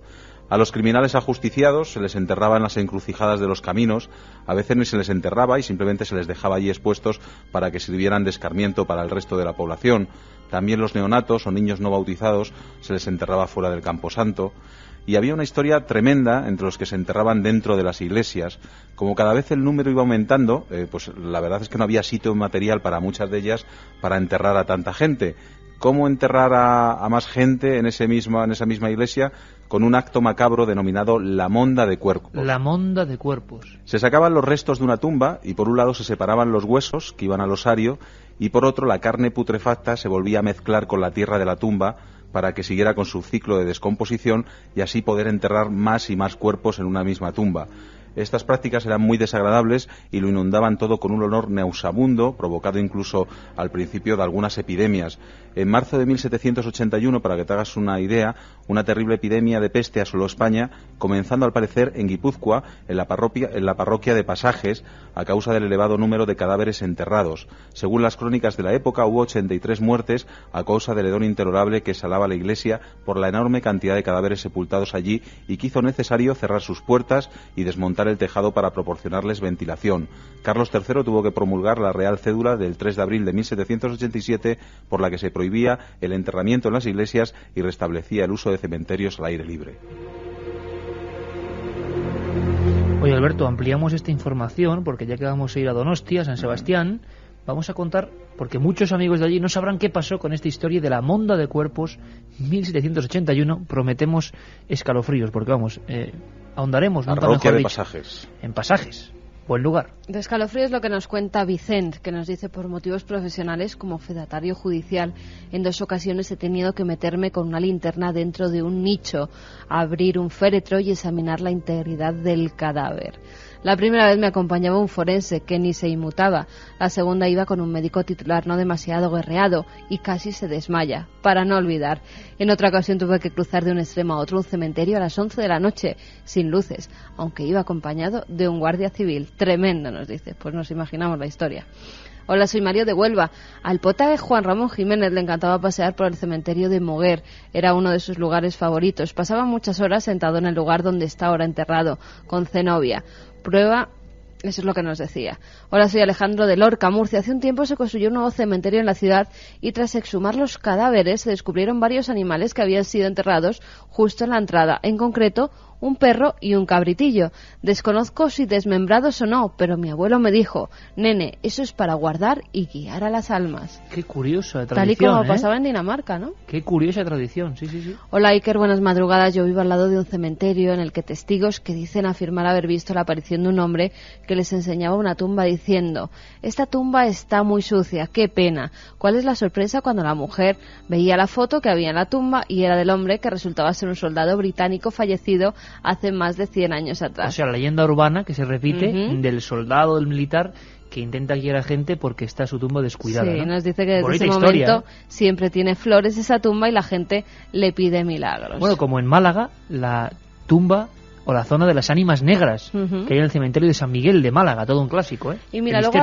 A los criminales ajusticiados se les enterraba en las encrucijadas de los caminos, a veces ni se les enterraba y simplemente se les dejaba allí expuestos para que sirvieran de escarmiento para el resto de la población. También los neonatos o niños no bautizados se les enterraba fuera del camposanto. Y había una historia tremenda entre los que se enterraban dentro de las iglesias. Como cada vez el número iba aumentando, pues la verdad es que no había sitio material para muchas de ellas para enterrar a tanta gente. ¿Cómo enterrar a más gente en esa misma iglesia? Con un acto macabro denominado la monda de cuerpos. La monda de cuerpos. Se sacaban los restos de una tumba y por un lado se separaban los huesos que iban al osario, y por otro la carne putrefacta se volvía a mezclar con la tierra de la tumba para que siguiera con su ciclo de descomposición y así poder enterrar más y más cuerpos en una misma tumba. Estas prácticas eran muy desagradables y lo inundaban todo con un olor nauseabundo, provocado incluso al principio de algunas epidemias. En marzo de 1781, para que te hagas una idea, una terrible epidemia de peste asoló España, comenzando al parecer en Guipúzcoa, en la parroquia de Pasajes, a causa del elevado número de cadáveres enterrados. Según las crónicas de la época, hubo 83 muertes a causa del hedor intolerable que exhalaba la iglesia por la enorme cantidad de cadáveres sepultados allí, y que hizo necesario cerrar sus puertas y desmontar el tejado para proporcionarles ventilación. Carlos III tuvo que promulgar la Real Cédula del 3 de abril de 1787, por la que se prohibía el enterramiento en las iglesias y restablecía el uso de cementerios al aire libre. Oye, Alberto, ampliamos esta información porque ya que vamos a ir a Donostia, San Sebastián, vamos a contar, porque muchos amigos de allí no sabrán qué pasó con esta historia de la monda de cuerpos 1781. Prometemos escalofríos, porque vamos, ahondaremos. Parroquia de Pasajes. En Pasajes. Buen lugar. De escalofrío es lo que nos cuenta Vicent, que nos dice: por motivos profesionales, como fedatario judicial, en 2 ocasiones he tenido que meterme con una linterna dentro de un nicho, abrir un féretro y examinar la integridad del cadáver. La primera vez me acompañaba un forense que ni se inmutaba. La segunda iba con un médico titular no demasiado guerreado y casi se desmaya. Para no olvidar, en otra ocasión tuve que cruzar de un extremo a otro un cementerio a las 11 de la noche, sin luces, aunque iba acompañado de un guardia civil. Tremendo, nos dice. Pues nos imaginamos la historia. Hola, soy Mario de Huelva. Al poeta Juan Ramón Jiménez le encantaba pasear por el cementerio de Moguer. Era uno de sus lugares favoritos. Pasaba muchas horas sentado en el lugar donde está ahora enterrado, con Zenobia. Prueba Eso es lo que nos decía. Hola, soy Alejandro de Lorca, Murcia. Hace un tiempo se construyó un nuevo cementerio en la ciudad y tras exhumar los cadáveres se descubrieron varios animales que habían sido enterrados justo en la entrada. En concreto, un perro y un cabritillo. Desconozco si desmembrados o no, pero mi abuelo me dijo, nene, eso es para guardar y guiar a las almas. Qué curiosa tradición, tal y como pasaba en Dinamarca, ¿no? Qué curiosa tradición, sí, sí, sí. Hola Iker, buenas madrugadas. Yo vivo al lado de un cementerio en el que testigos que dicen afirmar haber visto la aparición de un hombre que les enseñaba una tumba diciendo, esta tumba está muy sucia, qué pena. ¿Cuál es la sorpresa cuando la mujer veía la foto que había en la tumba y era del hombre que resultaba ser un soldado británico fallecido hace más de 100 años atrás? O sea, la leyenda urbana que se repite del soldado, del militar que intenta guiar a gente porque está su tumba descuidada. Sí, ¿no? Nos dice que desde Bonita ese historia, momento siempre tiene flores esa tumba y la gente le pide milagros. Bueno, como en Málaga, la tumba o la zona de las ánimas negras, que hay en el cementerio de San Miguel de Málaga, todo un clásico, ¿eh? Y mira, luego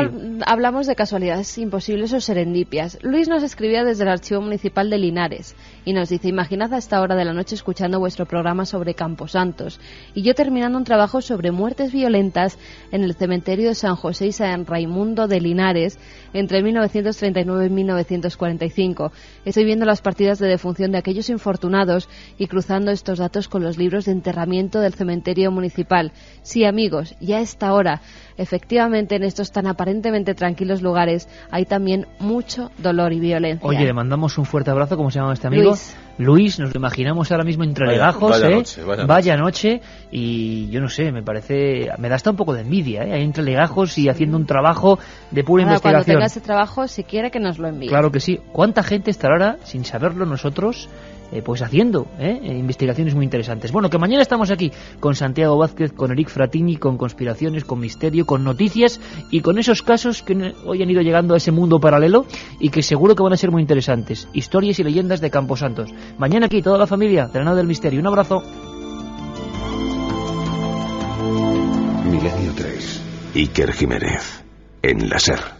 hablamos de casualidades imposibles o serendipias. Luis nos escribía desde el Archivo Municipal de Linares y nos dice, imaginad a esta hora de la noche escuchando vuestro programa sobre camposantos y yo terminando un trabajo sobre muertes violentas en el cementerio de San José y San Raimundo de Linares entre 1939 y 1945. Estoy viendo las partidas de defunción de aquellos infortunados y cruzando estos datos con los libros de enterramiento del cementerio municipal. Sí, amigos, ya a esta hora, efectivamente, en estos tan aparentemente tranquilos lugares hay también mucho dolor y violencia. Oye, le mandamos un fuerte abrazo. ¿Cómo se llama este amigo? Luis, nos lo imaginamos ahora mismo entre legajos, vaya noche, y yo no sé, me da hasta un poco de envidia, ahí entre legajos y haciendo un trabajo de pura investigación. Cuando tenga ese trabajo, si quiere que nos lo envíe. Claro que sí. ¿Cuánta gente estará ahora, sin saberlo nosotros, pues haciendo investigaciones muy interesantes? Bueno, que mañana estamos aquí con Santiago Vázquez, con Eric Fratini, con conspiraciones, con misterio, con noticias y con esos casos que hoy han ido llegando a ese mundo paralelo y que seguro que van a ser muy interesantes. Historias y leyendas de Camposantos. Mañana aquí toda la familia de la Nave del Misterio. Un abrazo. Milenio 3. Iker Jiménez en la SER.